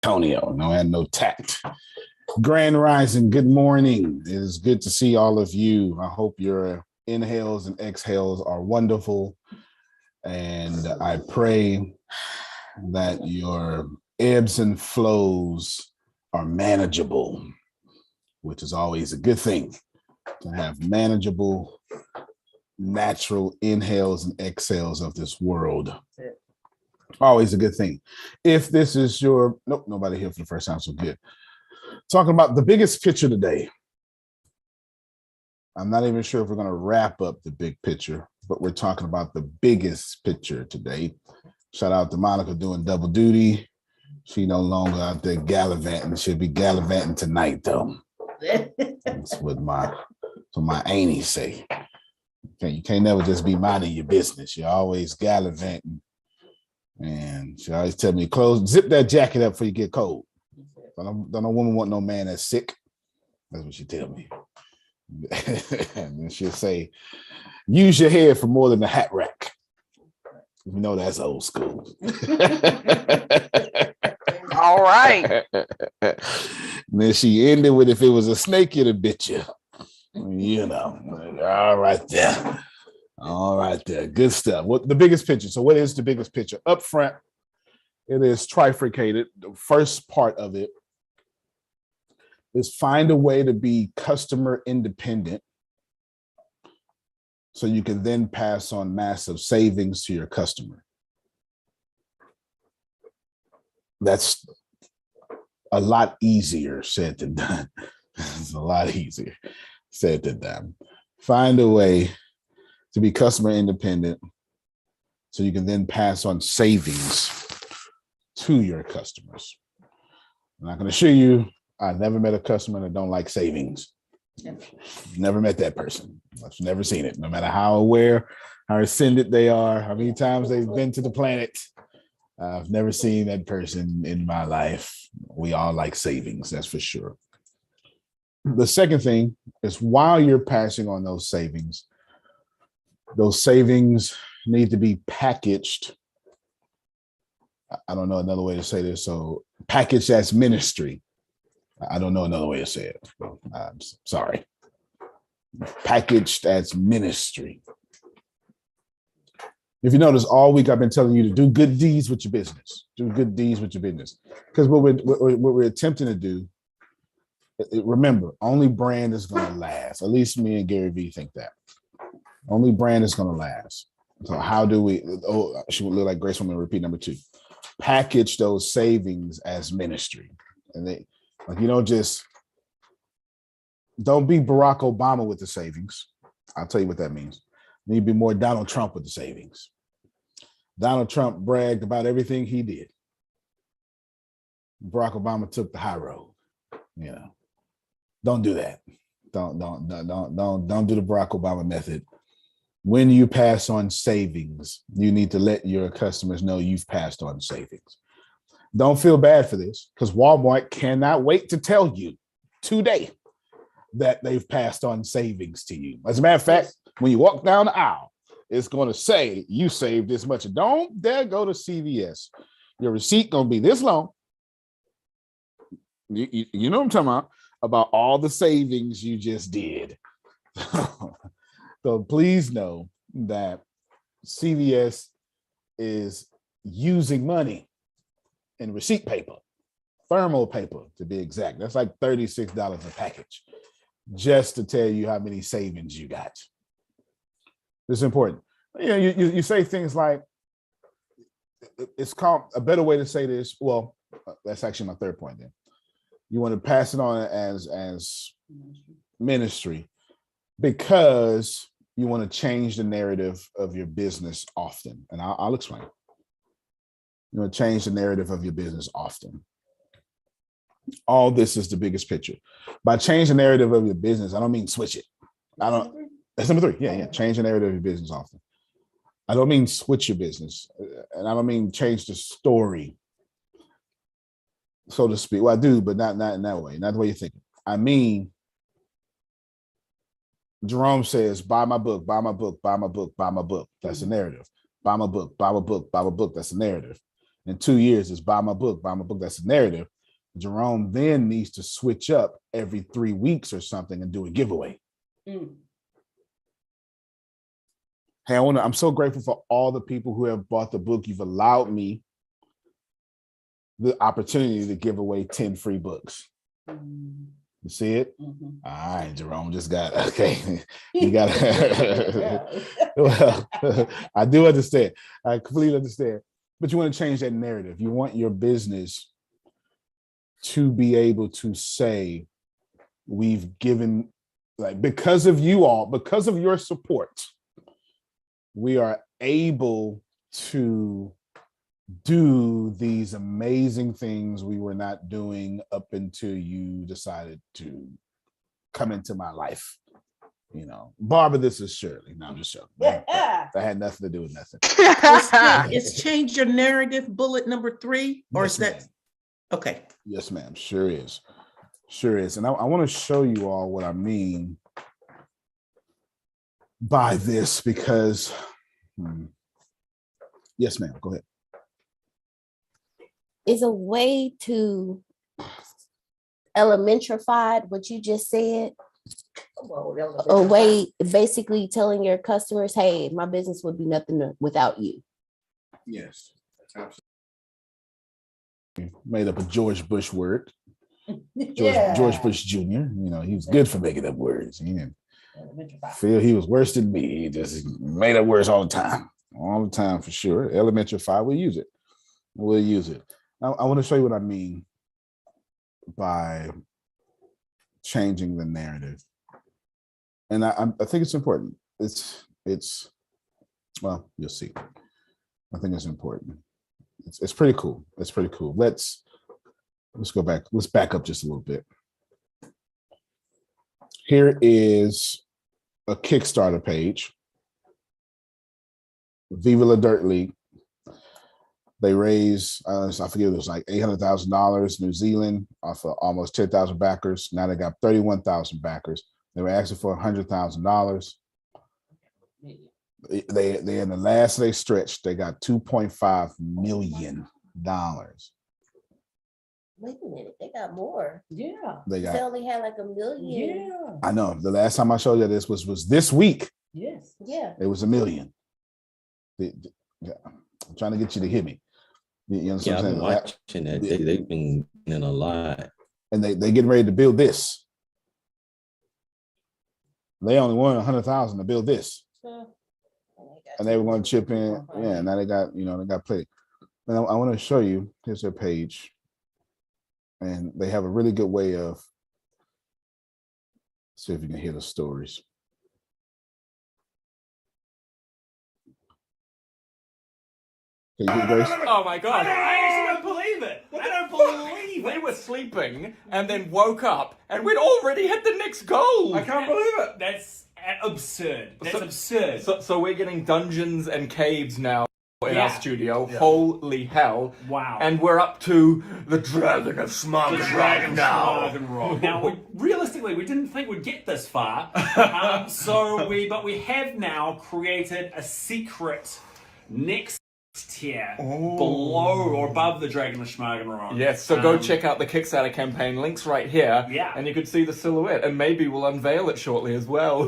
Antonio. No, I had no tact. Grand Rising, good morning. It is good to see all of you. I hope your inhales and exhales are wonderful. And I pray that your ebbs and flows are manageable, which is always a good thing to have manageable, natural inhales and exhales of this world. Always a good thing. If this is your, nope, nobody here for the first time, so good. Talking about the biggest picture today. I'm not even sure if we're going to wrap up the big picture, but we're talking about the biggest picture today. Shout out to Monica doing double duty. She no longer out there gallivanting. She'll be gallivanting tonight, though. That's what my aunties say. You can't never just be minding your business. You're always gallivanting. And she always tell me, zip that jacket up before you get cold. Don't no woman want no man that's sick. That's what she tell me. And then she'll say, use your head for more than the hat rack. You know that's old school. All right. And then she ended with, if it was a snake, it'd have bit you. You know, all right there. All right there. Good stuff. What the biggest picture? So what is the biggest picture? Up front, it is trifurcated. The first part of it is find a way to be customer independent so you can then pass on massive savings to your customer. That's a lot easier said than done. It's a lot easier said than done. Find a way to be customer independent so you can then pass on savings to your customers. I'm not going to show you, I've never met a customer that don't like savings. Never met that person. I've never seen it. No matter how aware, how ascended they are, how many times they've been to the planet, I've never seen that person in my life. We all like savings, that's for sure. The second thing is, while you're passing on those savings need to be packaged. I don't know another way to say this. So packaged as ministry. I don't know another way to say it. I'm sorry. Packaged as ministry. If you notice, all week I've been telling you to do good deeds with your business. Do good deeds with your business. Because what we're attempting to do, remember, only brand is going to last. At least me and Gary Vee think that. Only brand is going to last. So how do we, she would look like Grace Woman, repeat number 2. Package those savings as ministry. And they, like, you know, just don't be Barack Obama with the savings. I'll tell you what that means. You need to be more Donald Trump with the savings. Donald Trump bragged about everything he did. Barack Obama took the high road. You know, don't do that. Don't do the Barack Obama method. When you pass on savings, you need to let your customers know you've passed on savings. Don't feel bad for this, because Walmart cannot wait to tell you today that they've passed on savings to you. As a matter of fact, when you walk down the aisle, it's going to say you saved this much. Don't dare go to CVS. Your receipt going to be this long. You know what I'm talking about all the savings you just did. So please know that CVS is using money in receipt paper, thermal paper to be exact. That's like $36 a package, just to tell you how many savings you got. It's important. You know, you say things like, it's called, a better way to say this, well, that's actually my third point then. You want to pass it on as ministry because you want to change the narrative of your business often. And I'll explain. You want to change the narrative of your business often. All this is the biggest picture. By change the narrative of your business, I don't mean switch it. That's number 3. Yeah. Change the narrative of your business often. I don't mean switch your business. And I don't mean change the story, so to speak. Well, I do, but not in that way. Not the way you're thinking. I mean, Jerome says, buy my book, buy my book, buy my book, buy my book. That's the narrative. Buy my book, buy my book, buy my book. That's the narrative. In 2 years, it's buy my book, that's the narrative. Jerome then needs to switch up every 3 weeks or something and do a giveaway. Hey, I'm so grateful for all the people who have bought the book. You've allowed me the opportunity to give away 10 free books. You see it? All right, Jerome just got, okay. You got well, I do understand. I completely understand. But you want to change that narrative. You want your business to be able to say, we've given, like, because of you all, because of your support, we are able to do these amazing things we were not doing up until you decided to come into my life. You know, Barbara, this is Shirley. No, I'm just joking. That had nothing to do with nothing. Is change your narrative bullet number 3, or Yes, is that ma'am. okay? Yes, ma'am. Sure is. Sure is. And I want to show you all what I mean by this, because yes, ma'am. Go ahead. Is a way to elementarify what you just said. A way, basically telling your customers, hey, my business would be nothing without you. Yes. Made up a George Bush word. George Bush Jr. You know, he was good for making up words. He didn't feel he was worse than me. He just made up words all the time for sure. Elementarify, we'll use it. We'll use it. I want to show you what I mean by changing the narrative. And I think it's important. It's well, you'll see. I think it's important. It's pretty cool. It's pretty cool. Let's go back. Let's back up just a little bit. Here is a Kickstarter page. Viva La Dirt League. They raised, I forget, it was like $800,000 New Zealand off of almost 10,000 backers. Now they got 31,000 backers. They were asking for $100,000. They in the last they stretched, they got $2.5 million. Wait a minute, they got more. Yeah. They only had like 1 million. Yeah. I know. The last time I showed you this was this week. Yes. Yeah. It was 1 million. Yeah. I'm trying to get you to hear me. You know what I'm saying? I've been watching that. They've been in a lot. And they getting ready to build this. They only wanted 100,000 to build this. And they were going to chip in. Yeah, now they got plenty. And I want to show you, here's their page. And they have a really good way of, see if you can hear the stories. Can you hear Grace? Oh my God. I actually don't believe it. I don't believe We it. were sleeping and then woke up and we'd already hit the next goal. I can't believe it. That's absurd. That's absurd. So we're getting dungeons and caves now in our Yeah. studio. Yeah. Holy hell. Wow. And we're up to the Dragon of Smug now. Now, realistically, we didn't think we'd get this far. But we have now created a secret next tier below or above the Dragon of Schmagenron. Yes, so go check out the Kickstarter campaign. Links right here. Yeah. And you can see the silhouette. And maybe we'll unveil it shortly as well.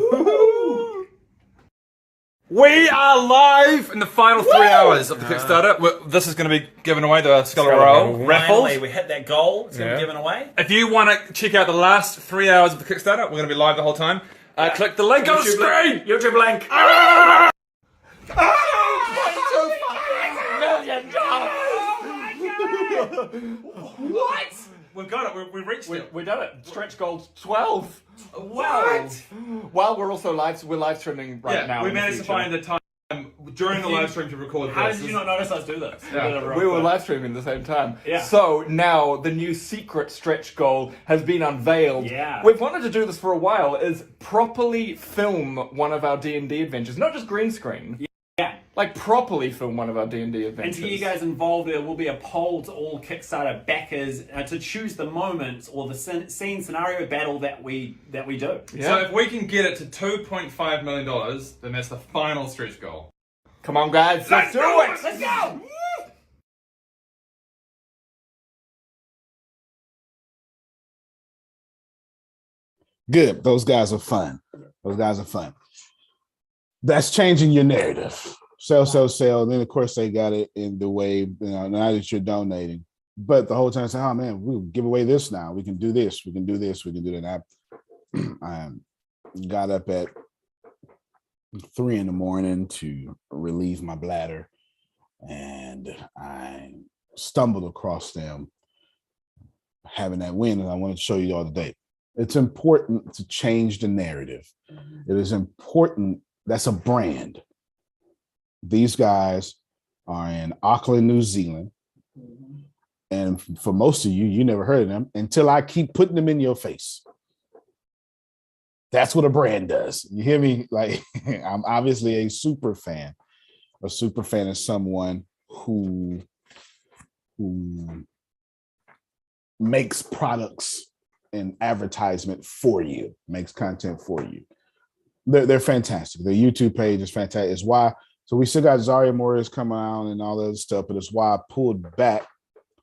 We are live in the final 3 hours of the Kickstarter. This is going to be given away, the Skull Roll raffles. Finally, we hit that goal. It's going to be given away. If you want to check out the last 3 hours of the Kickstarter, we're going to be live the whole time. Click the link on the screen. YouTube link. What? We've got it. We've reached it. We done it. Stretch goal 12. What? While we're also live streaming right now. we in the managed to future. find the time during the live stream to record How this. did you not notice us do this? We were live streaming at the same time. Yeah. So now the new secret stretch goal has been unveiled. Yeah. We've wanted to do this for a while, is properly film one of our D&D adventures. Not just green screen. Yeah. Like properly film one of our D&D And adventures. to get you guys involved, there will be a poll to all Kickstarter backers to choose the moment or the scene scenario battle that we do. Yeah. So if we can get it to $2.5 million, then that's the final stretch goal. Come on, guys. Let's do it. Let's go! Good. Those guys are fun. Those guys are fun. That's changing your narrative. Sell, sell, sell. And then of course they got it in the way, now that you're donating. But the whole time saying, oh man, we'll give away this now. We can do this, we can do this, we can do that. I got up at 3 a.m. to relieve my bladder, and I stumbled across them having that win, and I wanted to show you all today. It's important to change the narrative. It is important. That's a brand. These guys are in Auckland, New Zealand. And for most of you, you never heard of them until I keep putting them in your face. That's what a brand does. You hear me? Like, I'm obviously a super fan. A super fan is someone who makes products and advertisement for you, makes content for you. They're fantastic. Their YouTube page is fantastic. It's why, so we still got Zaria Morris coming out and all that other stuff, but it's why I pulled back,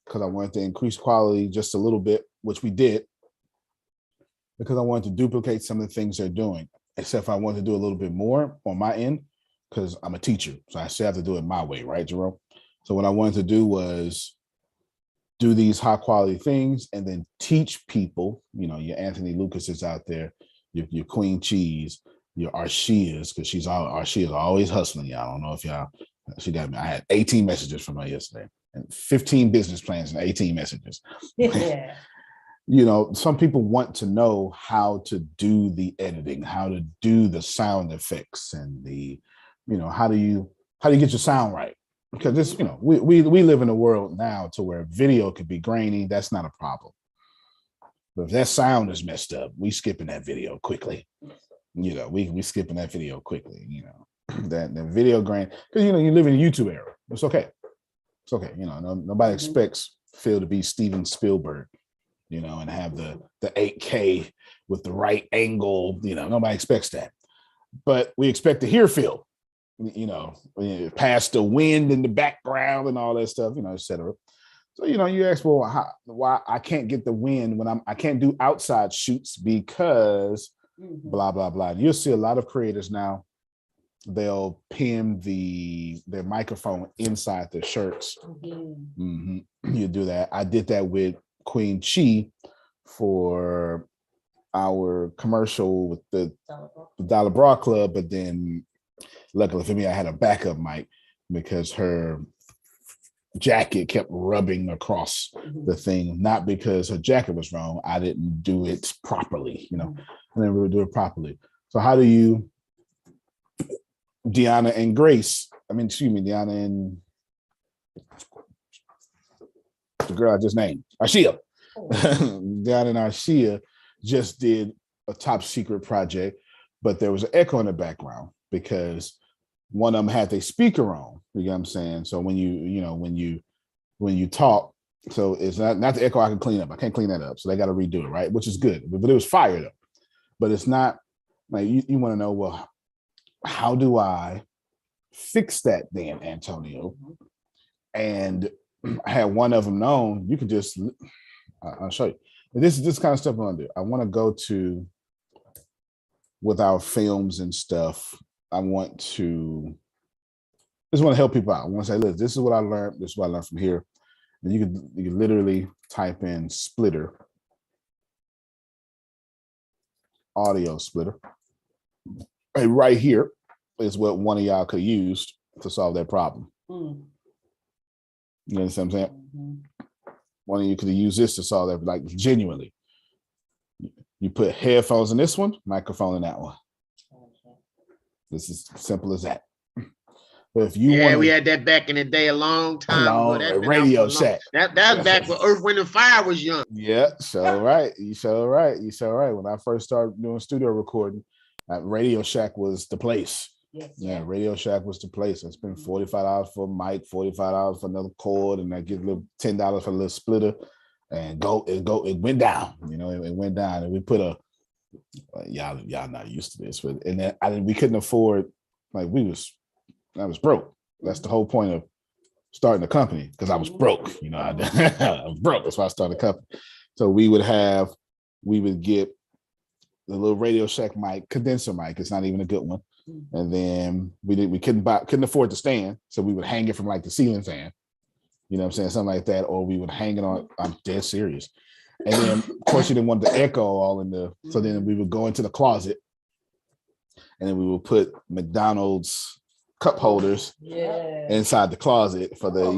because I wanted to increase quality just a little bit, which we did, because I wanted to duplicate some of the things they're doing, except I wanted to do a little bit more on my end, because I'm a teacher. So I still have to do it my way, right, Jerome? So what I wanted to do was do these high quality things and then teach people, your Anthony Lucas's out there, your Queen Cheese, your Arshia's, because Arshia's always hustling. Y'all, I don't know if y'all, I had 18 messages from her yesterday and 15 business plans and 18 messages. Yeah. Some people want to know how to do the editing, how to do the sound effects, and the, how do you get your sound right? Because this, we live in a world now to where video could be grainy. That's not a problem. But if that sound is messed up, we skipping that video quickly. We skipping that video quickly. That the video grain, because you live in the YouTube era. It's okay. It's okay. Nobody expects Phil to be Steven Spielberg, and have the 8K with the right angle. Nobody expects that. But we expect to hear Phil, past the wind in the background and all that stuff, et cetera. So, you ask, well, why I can't get the wind when I can't do outside shoots because blah, blah, blah. You'll see a lot of creators now, they'll pin their microphone inside their shirts. You do that. I did that with Queen Chi for our commercial with the Dollar Bra Club, but then luckily for me, I had a backup mic because her jacket kept rubbing across the thing, not because her jacket was wrong. I didn't do it properly, I didn't really do it properly. So how do you, Deanna and the girl I just named, Arshia. Deanna and Arshia just did a top secret project, but there was an echo in the background because one of them had their speaker on. You know what I'm saying? So when you talk, so it's not the echo I can clean up. I can't clean that up. So they got to redo it, right? Which is good. But it was fire though. But it's not like you want to know, well, how do I fix that then, Antonio? And I had one of them known. You can just, I'll show you. This kind of stuff I want to do. I want to go to, with our films and stuff, I just want to help people out. I want to say, look, this is what I learned. This is what I learned from here. And you can literally type in splitter, audio splitter. And right here is what one of y'all could use to solve that problem. You understand what I'm saying? One of you could use this to solve that, like genuinely. You put headphones in this one, microphone in that one. This is simple as that. But if you want, we had that back in the day, a long time ago. That Radio Shack. That was back when Earth, Wind, and Fire was young. Yeah, so right. You so right. When I first started doing studio recording, Radio Shack was the place. Yes. Yeah, Radio Shack was the place. I spent $45 for a mic, $45 for another cord, and I get a little $10 for a little splitter, and it went down. It went down, and we put y'all not used to this, but and then we couldn't afford, like I was broke. That's the whole point of starting a company, because I was broke. I was broke. That's why I started a company. So we would get the little Radio Shack mic, condenser mic. It's not even a good one. And then we couldn't afford the stand, so we would hang it from like the ceiling fan. You know what I'm saying? Something like that, or we would hang it on. I'm dead serious. And then, of course, you didn't want the echo all in the. So then we would go into the closet, and then we would put McDonald's cup holders inside the closet for the,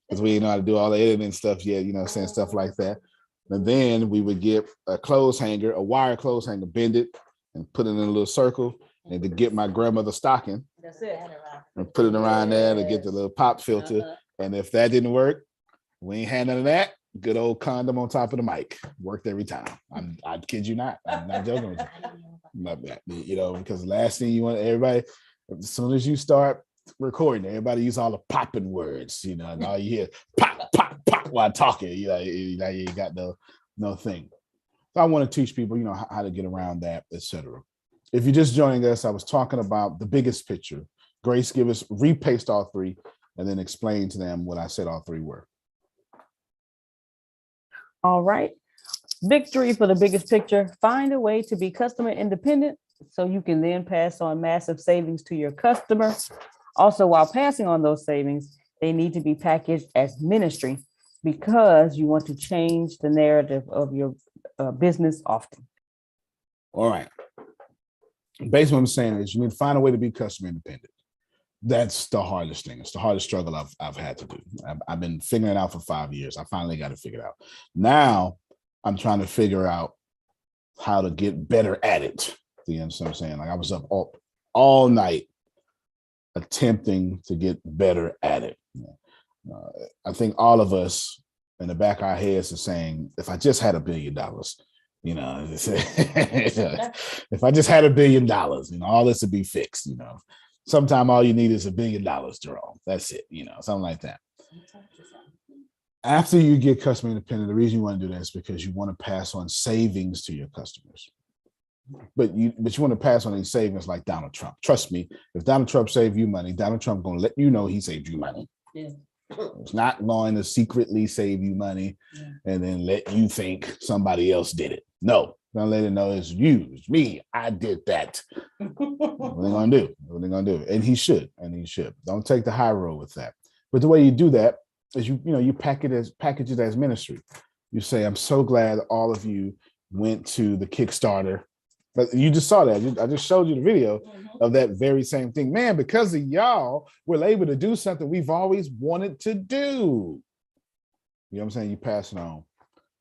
because we know how to do all the editing stuff yet. You know what I'm saying? Stuff like that. And then we would get a clothes hanger, a wire clothes hanger, bend it and put it in a little circle, and to get my grandmother's stocking. That's it. And put it around there to get the little pop filter. And if that didn't work, we ain't had none of that. Good old condom on top of the mic. Worked every time. I kid you not. I'm not joking with you. Because the last thing you want everybody, as soon as you start recording, everybody use all the popping words, and all you hear pop, pop, pop while talking. You got no thing. So I want to teach people, how to get around that, etc. If you're just joining us, I was talking about the biggest picture. Grace, give us, repaste all three, and then explain to them what I said all three were. All right. Victory for the biggest picture. Find a way to be customer independent so you can then pass on massive savings to your customer. Also, while passing on those savings, they need to be packaged as ministry because you want to change the narrative of your business often. All right. Basically, what I'm saying is you need to find a way to be customer independent. That's the hardest thing. It's the hardest struggle I've had to do. I've been figuring it out for 5 years. I finally got it figured out. Now I'm trying to figure out how to get better at it. You understand what I'm saying? Like I was up all night attempting to get better at it. I think all of us in the back of our heads are saying, if I just had $1 billion, if I just had $1 billion, all this would be fixed, Sometime all you need is $1 billion, Jerome. That's it, something like that. After you get customer independent, the reason you want to do that is because you want to pass on savings to your customers. But you want to pass on these savings like Donald Trump. Trust me, if Donald Trump saved you money, Donald Trump going to let you know he saved you money. Yeah. It's not going to secretly save you money and then let you think somebody else did it. No, gonna let it know it's you, it's me. I did that. What are they gonna do? What are they gonna do? And he should. Don't take the high road with that. But the way you do that is you package it as ministry. You say, I'm so glad all of you went to the Kickstarter. But you just saw that. I just showed you the video of that very same thing. Man, because of y'all, we're able to do something we've always wanted to do. You know what I'm saying? You pass it on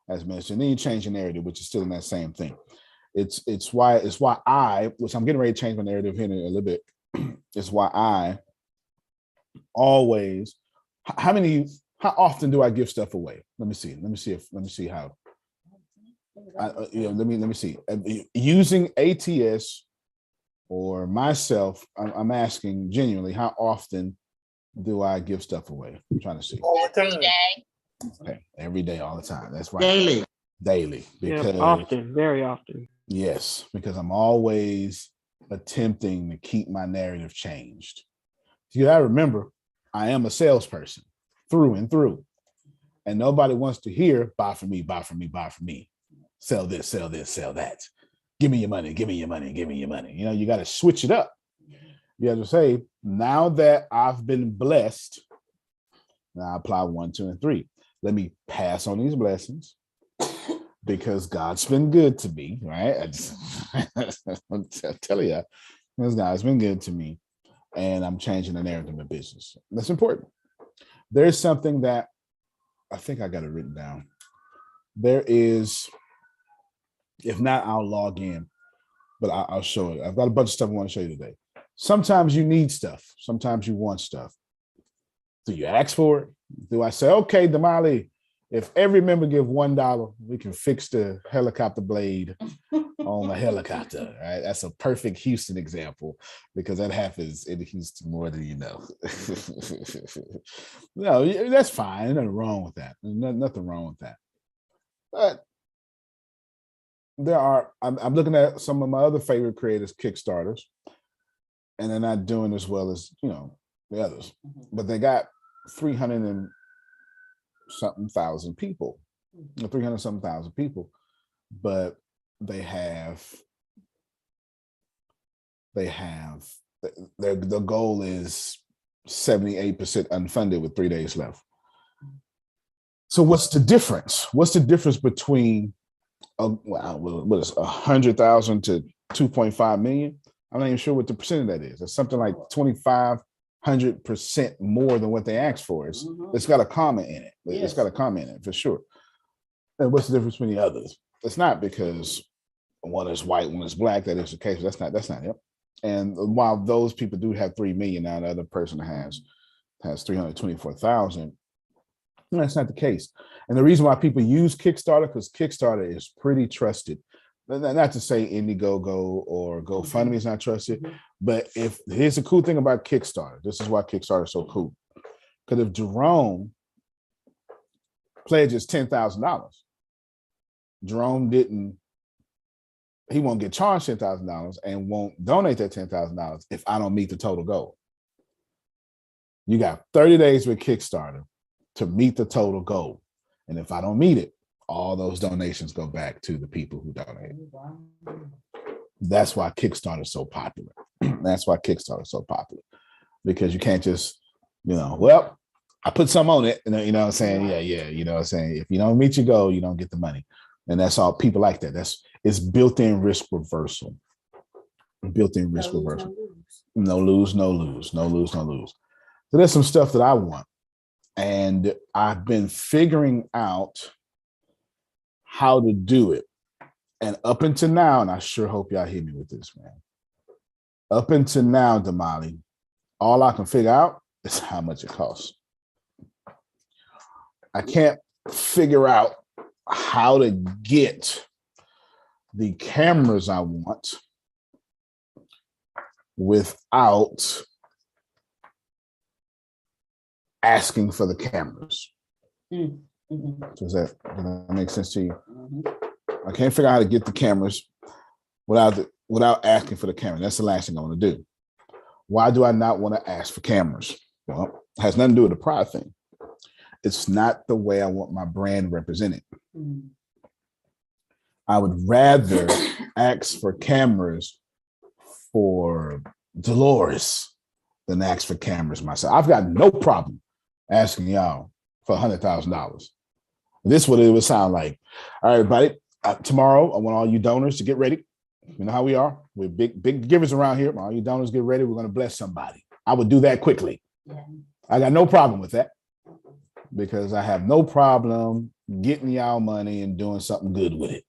as ministry. And then you change your narrative, which is still in that same thing. It's why I, which I'm getting ready to change my narrative here in a little bit. It's why I always, how often do I give stuff away? Let me see how. Let me see. Using ATS or myself, I'm asking genuinely, how often do I give stuff away? I'm trying to see. All the time. Okay, every day, all the time. That's right. Daily. Because often, very often. Yes, because I'm always attempting to keep my narrative changed. You gotta remember, I am a salesperson through and through, and nobody wants to hear buy from me, buy from me, buy from me. Sell this, sell that. Give me your money, give me your money, give me your money. You got to switch it up. You have to say, now that I've been blessed, now I apply 1, 2, and 3. Let me pass on these blessings because God's been good to me, right? I'm telling you, because God's been good to me, and I'm changing the narrative of business. That's important. There's something that I think I got it written down. There is. If not, I'll log in, but I'll show it. I've got a bunch of stuff I want to show you today. Sometimes you need stuff. Sometimes you want stuff. Do you ask for it? Do I say, okay, Damali, if every member give $1, we can fix the helicopter blade on the helicopter, right? That's a perfect Houston example because that happens in Houston more than you know. No, that's fine. There's nothing wrong with that. There's nothing wrong with that. But I'm looking at some of my other favorite creators, Kickstarters, and they're not doing as well as, the others, but they got 300 and something thousand people, 300 something thousand people, but they have their goal is 78% unfunded with 3 days left. So what's the difference? What's the difference between what is 100,000 to 2.5 million? I'm not even sure what the percent of that is. It's something like 2,500% more than what they asked for. It's got a comma in it. Yes. It's got a comma in it for sure. And what's the difference between the others? It's not because one is white, one is black. That is the case. That's not it. And while those people do have 3 million now, the other person has 324,000. That's not the case. And the reason why people use Kickstarter, because Kickstarter is pretty trusted. Not to say Indiegogo or GoFundMe is not trusted, but here's the cool thing about Kickstarter. This is why Kickstarter is so cool. Because if Jerome pledges $10,000, Jerome he won't get charged $10,000 and won't donate that $10,000 if I don't meet the total goal. You got 30 days with Kickstarter to meet the total goal. And if I don't meet it, all those donations go back to the people who donated. That's why Kickstarter is so popular. That's why Kickstarter is so popular. Because you can't just, well, I put some on it, you know what I'm saying? Yeah, you know what I'm saying? If you don't meet your goal, you don't get the money. And that's all people like that. It's built-in risk reversal. Built-in risk reversal. No lose. So there's some stuff that I want. And I've been figuring out how to do it. And up until now, and I sure hope y'all hear me with this, man. Up until now, Damali, all I can figure out is how much it costs. I can't figure out how to get the cameras I want without asking for the cameras. Does that make sense to you? I can't figure out how to get the cameras without asking for the camera. That's the last thing I want to do. Why do I not want to ask for cameras? Well, it has nothing to do with the pride thing. It's not the way I want my brand represented. I would rather ask for cameras for Dolores than ask for cameras myself. I've got no problem asking y'all for $100,000. This is what it would sound like. All right, everybody. Tomorrow, I want all you donors to get ready. You know how we are. We're big givers around here. All you donors get ready. We're going to bless somebody. I would do that quickly. Yeah. I got no problem with that because I have no problem getting y'all money and doing something good with it.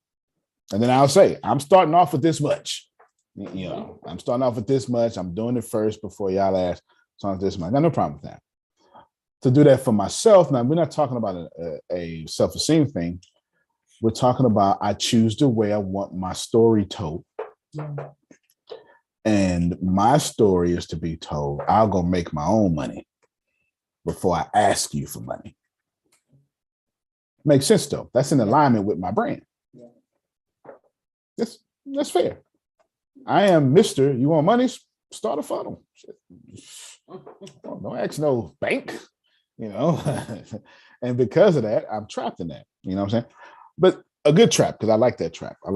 And then I'll say, I'm starting off with this much. I'm starting off with this much. I'm doing it first before y'all ask. So this much. I got no problem with that. To do that for myself, now we're not talking about a self-esteem thing. We're talking about I choose the way I want my story told. Yeah. And my story is to be told, I'll go make my own money before I ask you for money. Makes sense though. That's in alignment with my brand. Yeah. That's fair. I am Mr. You want money? Start a funnel. Don't ask no bank, And because of that, I'm trapped in that. You know what I'm saying? But a good trap, because I like that trap. So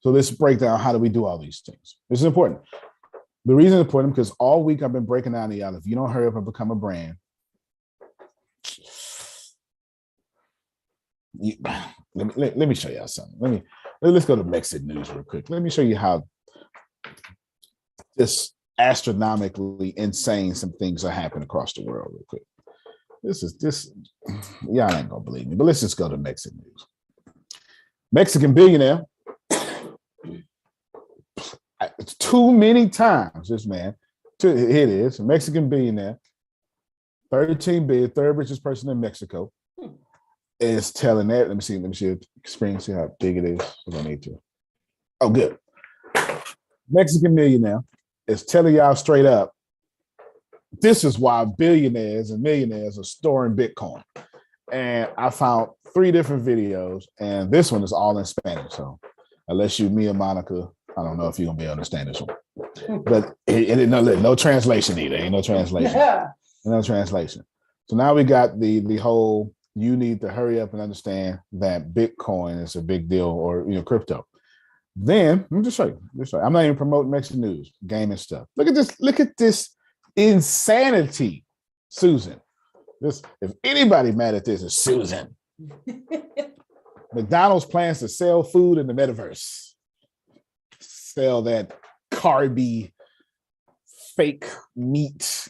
let's break down how do we do all these things. This is important. The reason it's important because all week I've been breaking down to y'all. If you don't hurry up and become a brand, let me show y'all something. Let's go to Mexican news real quick. Let me show you how this astronomically insane some things are happening across the world real quick. Y'all ain't gonna believe me, but let's just go to Mexican news. Mexican billionaire, too many times, this man, here it is, Mexican billionaire, 13 billion, third richest person in Mexico, is telling that, let me see experience, see how big it is, if I need to. Oh, good. Mexican millionaire is telling y'all straight up, this is why billionaires and millionaires are storing Bitcoin. And I found 3 different videos, and this one is all in Spanish. So unless you, me or Monica, I don't know if you're going to be able to understand this one. But no translation either. Ain't no translation. Yeah. No translation. So now we got the whole you need to hurry up and understand that Bitcoin is a big deal, or crypto. Then let me just show you. I'm not even promoting Mexican news, gaming stuff. Look at this. Look at this insanity, Susan. This, if anybody mad at this, is Susan. McDonald's plans to sell food in the metaverse. Sell that carby fake meat,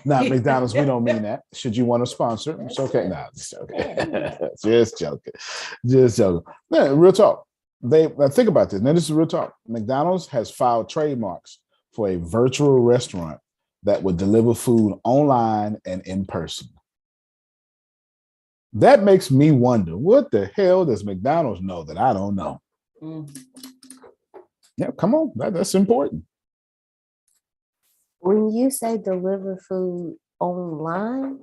not McDonald's. We don't mean that. Should you want to sponsor? It's okay. No, just okay. Just joking. Man, real talk. Think about this. Now, this is real talk. McDonald's has filed trademarks for a virtual restaurant that would deliver food online and in person. That makes me wonder, what the hell does McDonald's know that I don't know? Yeah, come on. That's important. When you say deliver food online,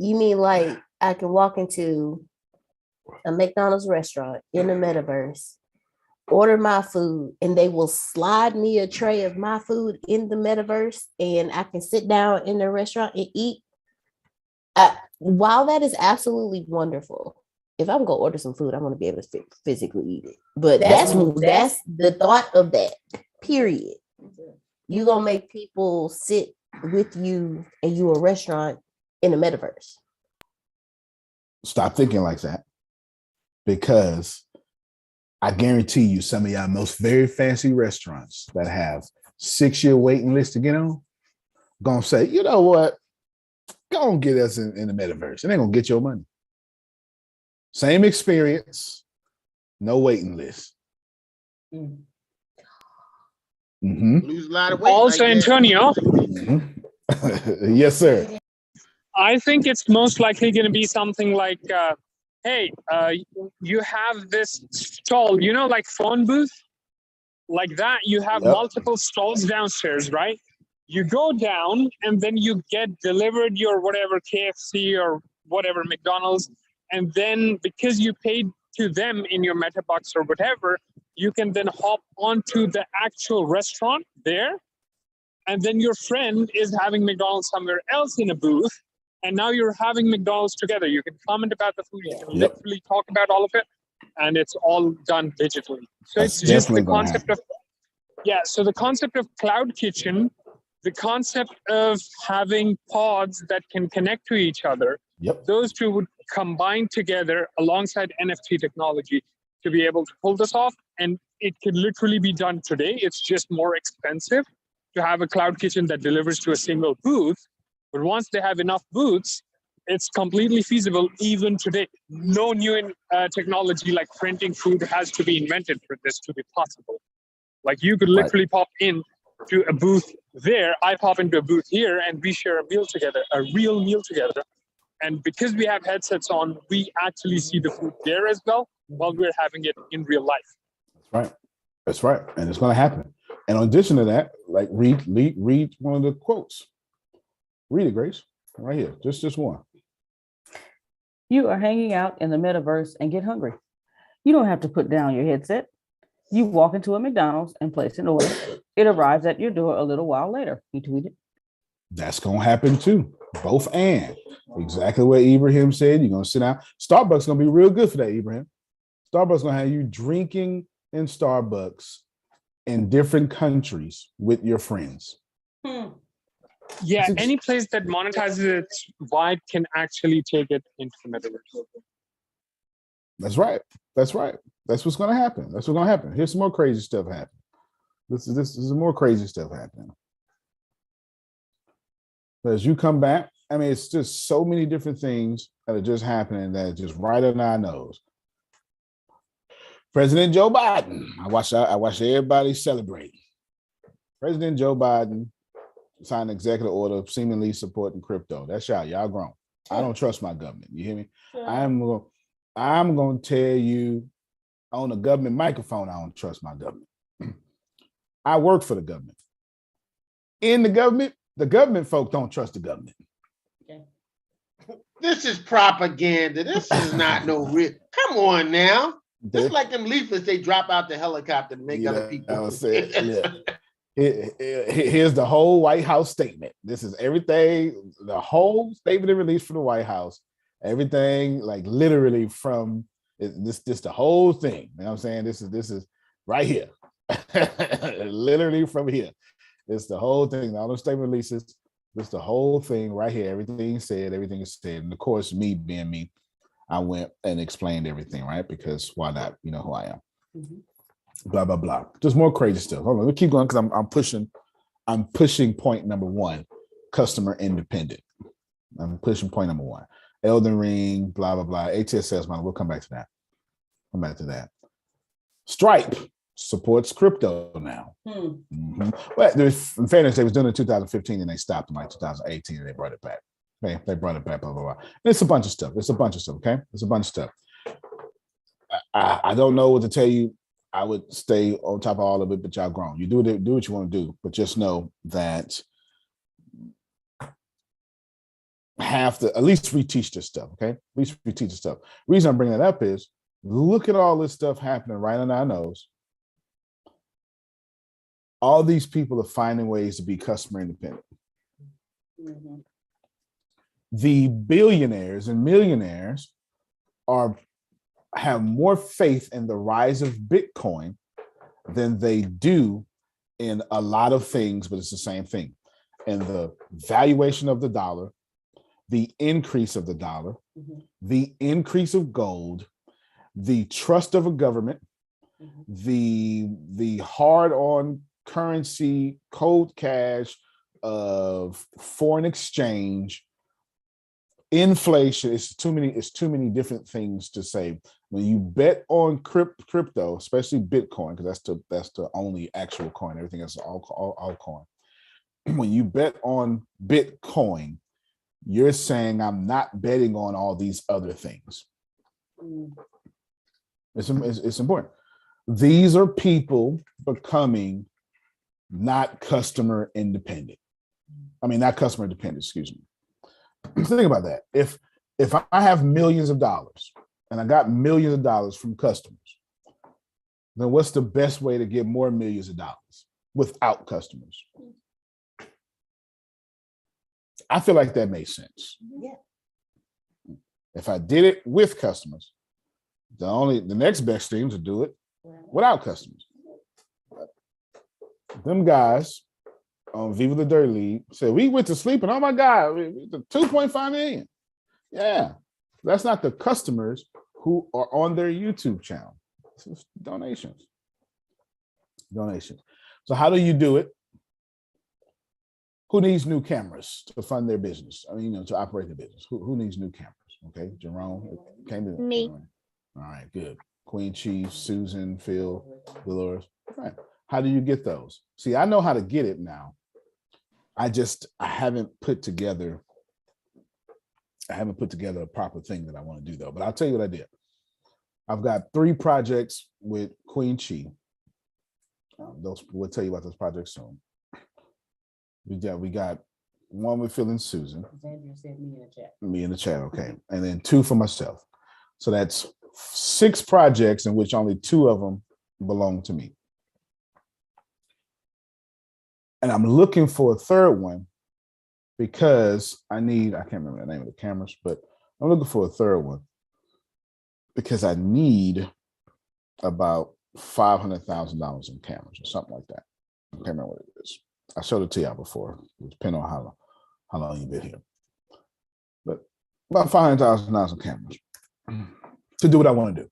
you mean like I can walk into a McDonald's restaurant in the metaverse, order my food, and they will slide me a tray of my food in the metaverse, and I can sit down in the restaurant and eat? While that is absolutely wonderful, if I'm gonna order some food, I'm gonna be able to physically eat it. But that's the thought of that. Period. You gonna make people sit with you and you a restaurant in the metaverse. Stop thinking like that, because I guarantee you some of y'all most very fancy restaurants that have 6-year waiting list to get on gonna say, you know what? Go and get us in the metaverse. It ain't gonna get your money. Same experience, no waiting list. Lose a lot of weight. Also, like Antonio, Yes, sir. I think it's most likely going to be something like, hey, you have this stall, like phone booth, like that. You have multiple stalls downstairs, right? You go down and then you get delivered your whatever KFC or whatever McDonald's. And then because you paid to them in your MetaBucks or whatever, you can then hop onto the actual restaurant there. And then your friend is having McDonald's somewhere else in a booth. And now you're having McDonald's together. You can comment about the food. You can literally talk about all of it. And it's all done digitally. So it's just the concept of, so the concept of cloud kitchen, the concept of having pods that can connect to each other, those two would combine together alongside NFT technology to be able to pull this off. And it could literally be done today. It's just more expensive to have a cloud kitchen that delivers to a single booth. But once they have enough booths, it's completely feasible even today. No new technology like printing food has to be invented for this to be possible. Like you could literally pop in to a booth there, I pop into a booth here, and we share a meal together, a real meal together. And because we have headsets on, we actually see the food there as well while we're having it in real life. That's right. And it's going to happen. And in addition to that, like read one of the quotes. Read it, Grace. Right here. Just one. You are hanging out in the metaverse and get hungry. You don't have to put down your headset. You walk into a McDonald's and place an order. It arrives at your door a little while later. He tweeted. That's going to happen too. Both and. Exactly what Ibrahim said. You're going to sit down. Starbucks going to be real good for that, Ibrahim. Starbucks going to have you drinking in Starbucks in different countries with your friends. Yeah, any place that monetizes it wide can actually take it into the metaverse. That's right. That's what's going to happen. Here's some more crazy stuff happening. This is more crazy stuff happening. But as you come back, I mean, it's just so many different things that are just happening that are just right under our nose. President Joe Biden. I watched everybody celebrate. President Joe Biden signed an executive order seemingly supporting crypto. That's y'all grown. I don't trust my government. You hear me? Sure. I'm going to tell you on a government microphone, I don't trust my government. I work for the government. In the government folk don't trust the government. This is propaganda. This is not no real. Come on now. Just like them leaflets they drop out the helicopter to make other people. Here's the whole White House statement. This is everything, the whole statement released from the White House. Everything, like literally from this the whole thing. You know what I'm saying? This is right here. Literally from here. It's the whole thing. All the statement releases. This the whole thing right here. Everything said, everything is said. And of course, me being me, I went and explained everything, right? Because why not? You know who I am. Blah blah blah. Just more crazy stuff. Hold on, let's keep going because I'm pushing point number one, customer independent. I'm pushing point number one. Elden Ring, blah blah blah. ATS sales model. We'll come back to that. Come back to that. Stripe supports crypto now. But in fairness, they was doing it in 2015 and they stopped in like 2018 and they brought it back. They brought it back. Blah blah blah. And it's a bunch of stuff. Okay, it's a bunch of stuff. I don't know what to tell you. I would stay on top of all of it, but y'all grown. You do what you want to do, but just know that have to at least reteach this stuff, okay? At least reteach this stuff. Reason I'm bringing that up is look at all this stuff happening right on our nose. All these people are finding ways to be customer independent. The billionaires and millionaires have more faith in the rise of Bitcoin than they do in a lot of things, but it's the same thing. And the valuation of the dollar, the increase of the dollar, the increase of gold, the trust of a government, the hard-on currency, cold cash of foreign exchange, inflation. It's too many different things to say. When you bet on crypto, especially Bitcoin, because that's the only actual coin. Everything else is all coin. When you bet on Bitcoin, you're saying I'm not betting on all these other things. It's important. These are people becoming not customer independent. I mean, not customer dependent, excuse me. Think about that. If I have millions of dollars and I got millions of dollars from customers, then what's the best way to get more millions of dollars without customers? I feel like that makes sense. Yeah. If I did it with customers, the next best thing to do it without customers. Them guys on Viva the Dirt League said we went to sleep and oh my God, 2.5 million. Yeah, that's not the customers who are on their YouTube channel. It's donations. So how do you do it? Who needs new cameras to fund their business? I mean, to operate the business. Who needs new cameras? Okay, Jerome came to me. All right, good. Queen Chief, Susan, Phil, Dolores. All right. How do you get those? See, I know how to get it now. I haven't put together a proper thing that I want to do though. But I'll tell you what I did. I've got 3 projects with Queen Chi. We'll tell you about those projects soon. We got one with Phil and Susan. Andrew said me in the chat. Me in the chat, okay. And then 2 for myself. So that's 6 projects in which only 2 of them belong to me. And I'm looking for a third one because I can't remember the name of the cameras, but I'm looking for a third one because I need about $500,000 in cameras or something like that. I can't remember what it is. I showed it to y'all before. It depends on how long you've been here. But about $500,000 in cameras to do what I want to do.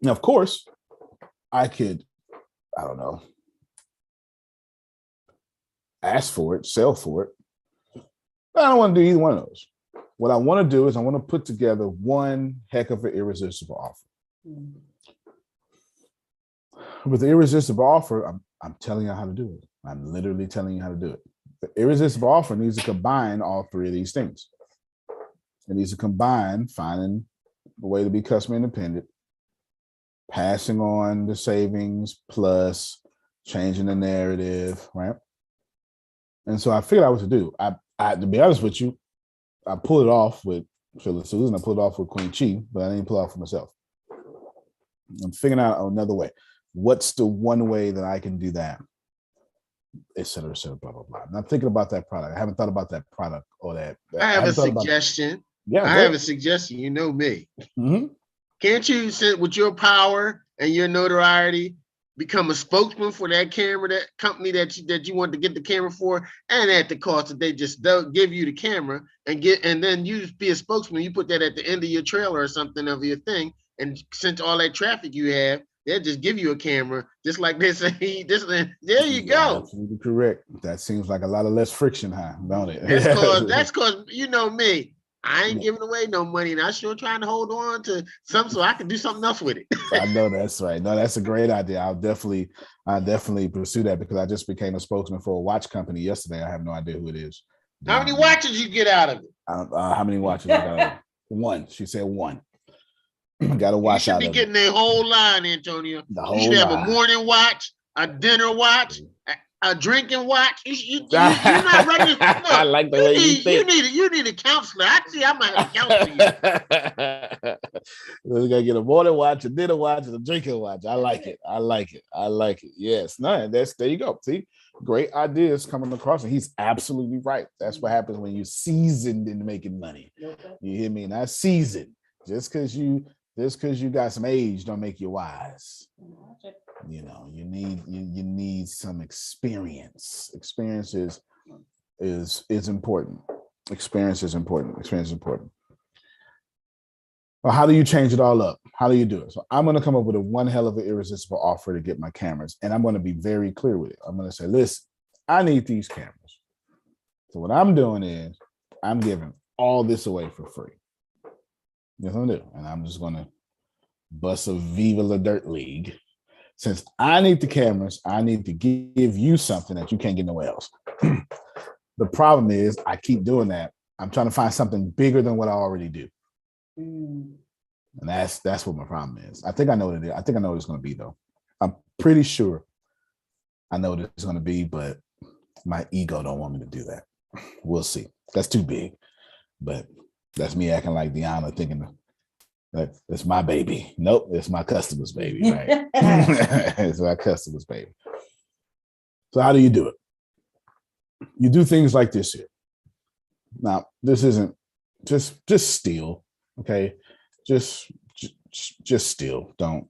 Now, of course, I could, I don't know, ask for it, sell for it. But I don't want to do either one of those. What I want to do is I want to put together one heck of an irresistible offer. With the irresistible offer, I'm telling you how to do it. I'm literally telling you how to do it. The irresistible offer needs to combine all 3 of these things. It needs to combine finding a way to be customer independent, passing on the savings, plus changing the narrative, right? And so I figured out what to do. I to be honest with you, I pulled it off with Phyllis Susan, I pulled it off with Queen Chi, but I didn't pull it off for myself. I'm figuring out another way. What's the one way that I can do that et cetera, blah, blah, blah. I'm thinking about that product. I haven't thought about that product or that. I have a haven't thought about- suggestion. Yeah, I go have a suggestion. You know me. Mhm. Can't you sit with your power and your notoriety, become a spokesman for that camera, that company that you want to get the camera for, and at the cost that they just don't give you the camera and then you be a spokesman. You put that at the end of your trailer or something of your thing, and since all that traffic you have, they'll just give you a camera, just like they say. There you go. Absolutely correct. That seems like a lot of less friction, huh? Don't it? That's cause you know me. I ain't giving away no money, and I sure trying to hold on to some so I can do something else with it. I know that's right. No, that's a great idea. I'll definitely pursue that because I just became a spokesman for a watch company yesterday. I have no idea who it is. How many watches you get out of it? How many watches? I got? One. She said one. Got to watch You out. should be of getting the whole line, Antonio. The You whole should have line. a morning watch, a dinner watch, a drinking watch. You're not ready. Look, I like the way you think. You need a counselor. Actually, I'm gonna have to counsel you. We're gonna get a morning watch, a dinner watch, and a drinking watch. I like it. Yes, no, there you go. See, great ideas coming across, and he's absolutely right. That's what happens when you're seasoned in making money. You hear me? Not seasoned. Just because you got some age, don't make you wise. You know, you need some experience. Experience is important. Experience is important. Well, how do you change it all up? How do you do it? So I'm going to come up with one hell of an irresistible offer to get my cameras, and I'm going to be very clear with it. I'm going to say, listen, I need these cameras. So what I'm doing is I'm giving all this away for free. Yes, I'm doing, and I'm just going to bust a Viva La Dirt League. Since I need the cameras, I need to give you something that you can't get nowhere else. The problem is I keep doing that. I'm trying to find something bigger than what I already do. And that's what my problem is. I think I know what it is. I think I know what it's going to be, though. I'm pretty sure I know what it's going to be, but my ego don't want me to do that. We'll see. That's too big. But that's me acting like Deanna, thinking it's my baby. Nope, it's my customer's baby, right? It's my customer's baby. So how do you do it? You do things like this here. Now, this isn't just steal, okay? Just steal. Don't.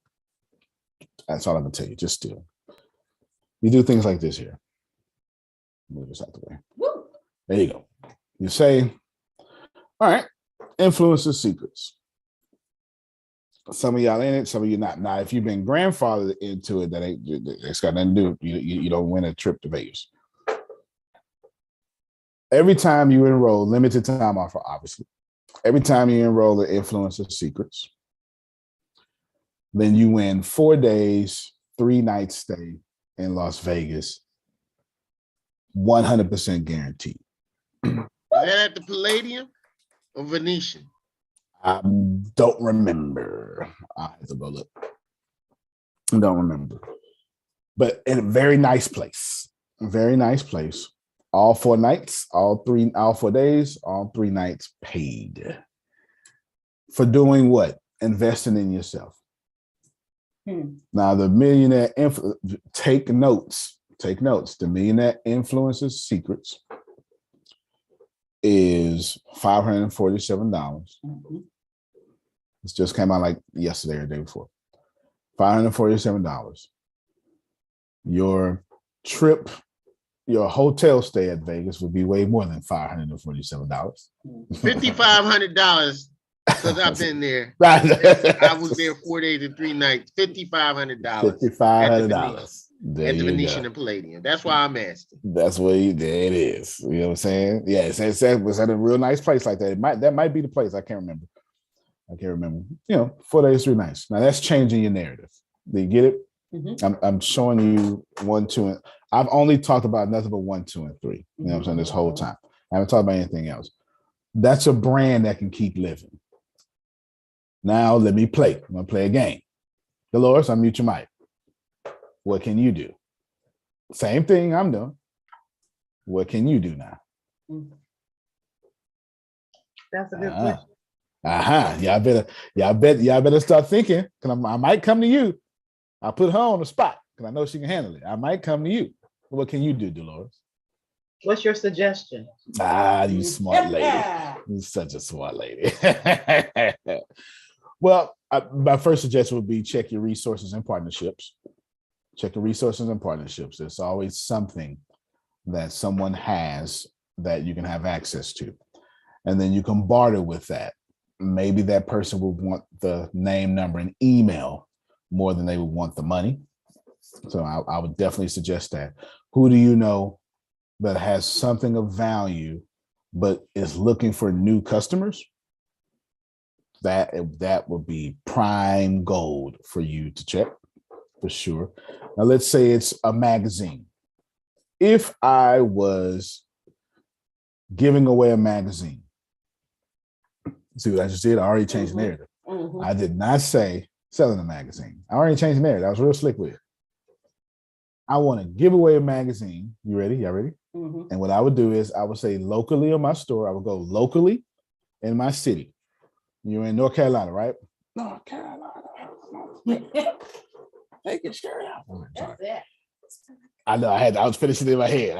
That's all I'm gonna tell you. Just steal. You do things like this here. Move this out the way. Woo. There you go. You say, all right, Influencer Secrets. Some of y'all in it, some of you not. Now, if you've been grandfathered into it, it's got nothing to do. You don't win a trip to Vegas. Every time you enroll, limited time offer, obviously. Every time you enroll in Influencer Secrets, then you win 4 days, 3 nights stay in Las Vegas, 100% guaranteed. Is that at the Palladium or Venetian? I don't remember. I have to go look. I don't remember. But in a very nice place. A very nice place. All 4 nights, all 4 days, all 3 nights paid. For doing what? Investing in yourself. Now, the Millionaire take notes. Take notes. The Millionaire Influencer Secrets is $547. This just came out like yesterday or the day before. $547. Your trip, your hotel stay at Vegas would be way more than $547. $5,500 because I've been there. I was there 4 days and 3 nights. $5,500. $5,500. At the Venetian and Palladium. That's why I'm asking. That's where there it is. You know what I'm saying? Yeah, it's at a real nice place like that. That might be the place. I can't remember. You know, 4 days, 3 nights. Now that's changing your narrative. Do you get it? I'm showing you 1, 2, and I've only talked about nothing but 1, 2, and 3. You know what I'm saying? This whole time. I haven't talked about anything else. That's a brand that can keep living. Now let me play. I'm gonna play a game. Dolores, unmute your mic. What can you do? Same thing I'm doing. What can you do now? That's a good question. Y'all better start thinking. Cause I might come to you. I'll put her on the spot because I know she can handle it. I might come to you. What can you do, Dolores? What's your suggestion? Ah, you smart lady. You're such a smart lady. Well, my first suggestion would be check your resources and partnerships. Check your resources and partnerships. There's always something that someone has that you can have access to. And then you can barter with that. Maybe that person will want the name, number, and email more than they would want the money. So I would definitely suggest that. Who do you know that has something of value but is looking for new customers? That would be prime gold for you to check for sure. Now let's say it's a magazine. If I was giving away a magazine, see what I just did? I already changed the narrative. I did not say selling a magazine. I already changed the narrative. I was real slick with it. I want to give away a magazine. You ready? Y'all ready? And what I would do is I would say locally in my store. I would go locally in my city. You're in North Carolina, right? North Carolina. Take your shirt out. That's it. I know. I was finishing it in my head.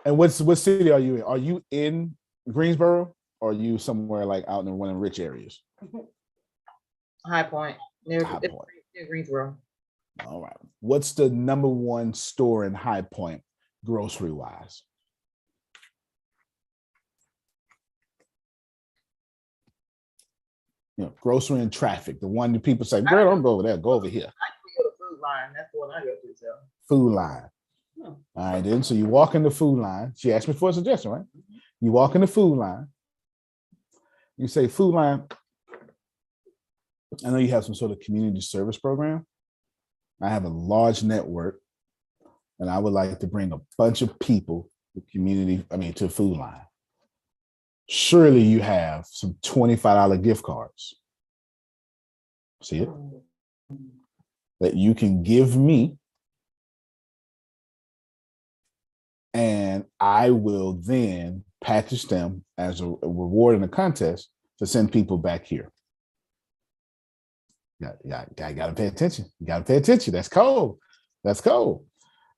And what city are you in? Are you in Greensboro, or are you somewhere like out in one of the rich areas? High Point. Near High Point. Greensboro. All right. What's the number one store in High Point, grocery wise? Grocery and traffic. The one that people say, girl, don't go over there. Go over here. I go to Food Line. That's the one I go to. So. Food Line. All right, then. So you walk in the Food Line. She asked me for a suggestion, right? You walk in the Food Line. You say, Food Line, I know you have some sort of community service program. I have a large network, and I would like to bring a bunch of people to Food Line. Surely you have some $25 gift cards. See it? That you can give me, and I will then package them as a reward in a contest to send people back here. You gotta pay attention. You gotta pay attention. That's cold. That's cold.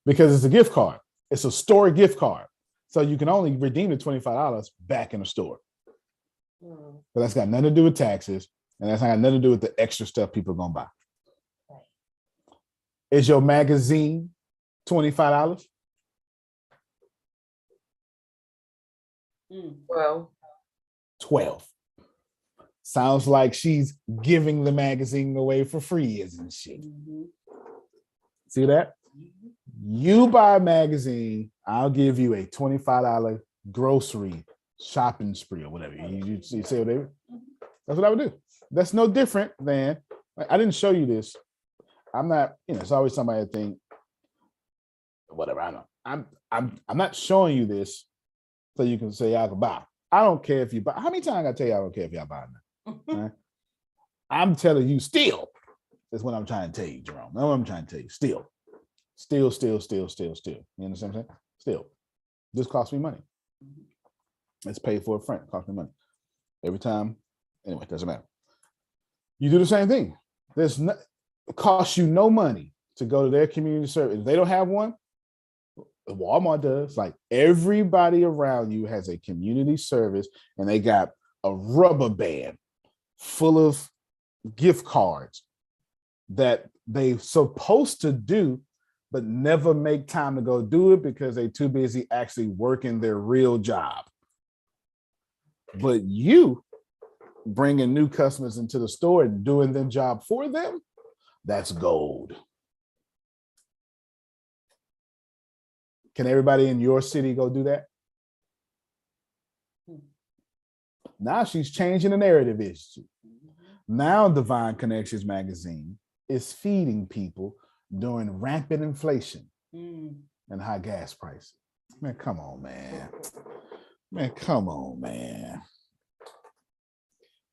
Because it's a gift card. It's a store gift card. So you can only redeem the $25 back in the store. But that's got nothing to do with taxes, and that's not got nothing to do with the extra stuff people are gonna buy. Is your magazine $25? Well, 12. Sounds like she's giving the magazine away for free, isn't she? See that? You buy a magazine, I'll give you a $25 grocery shopping spree or whatever. You see whatever? That's what I would do. That's no different than, I didn't show you this. I'm not, it's always somebody that think, whatever, I know. I'm not showing you this so you can say y'all can buy. I don't care if you buy. How many times I tell you I don't care if y'all buy now? Right? I'm telling you still. That's what I'm trying to tell you, Jerome. That's what I'm trying to tell you. Still. You understand what I'm saying? Still. This costs me money. It's paid for a friend. It costs me money. Every time. Anyway, it doesn't matter. You do the same thing. It costs you no money to go to their community service. If they don't have one, Walmart does. Like everybody around you has a community service, and they got a rubber band full of gift cards that they supposed to do, but never make time to go do it because they're too busy actually working their real job. But you bringing new customers into the store and doing their job for them, that's gold. Can everybody in your city go do that? Now she's changing the narrative issue. Now Divine Connections magazine is feeding people during rampant inflation and high gas prices. Man, come on, man.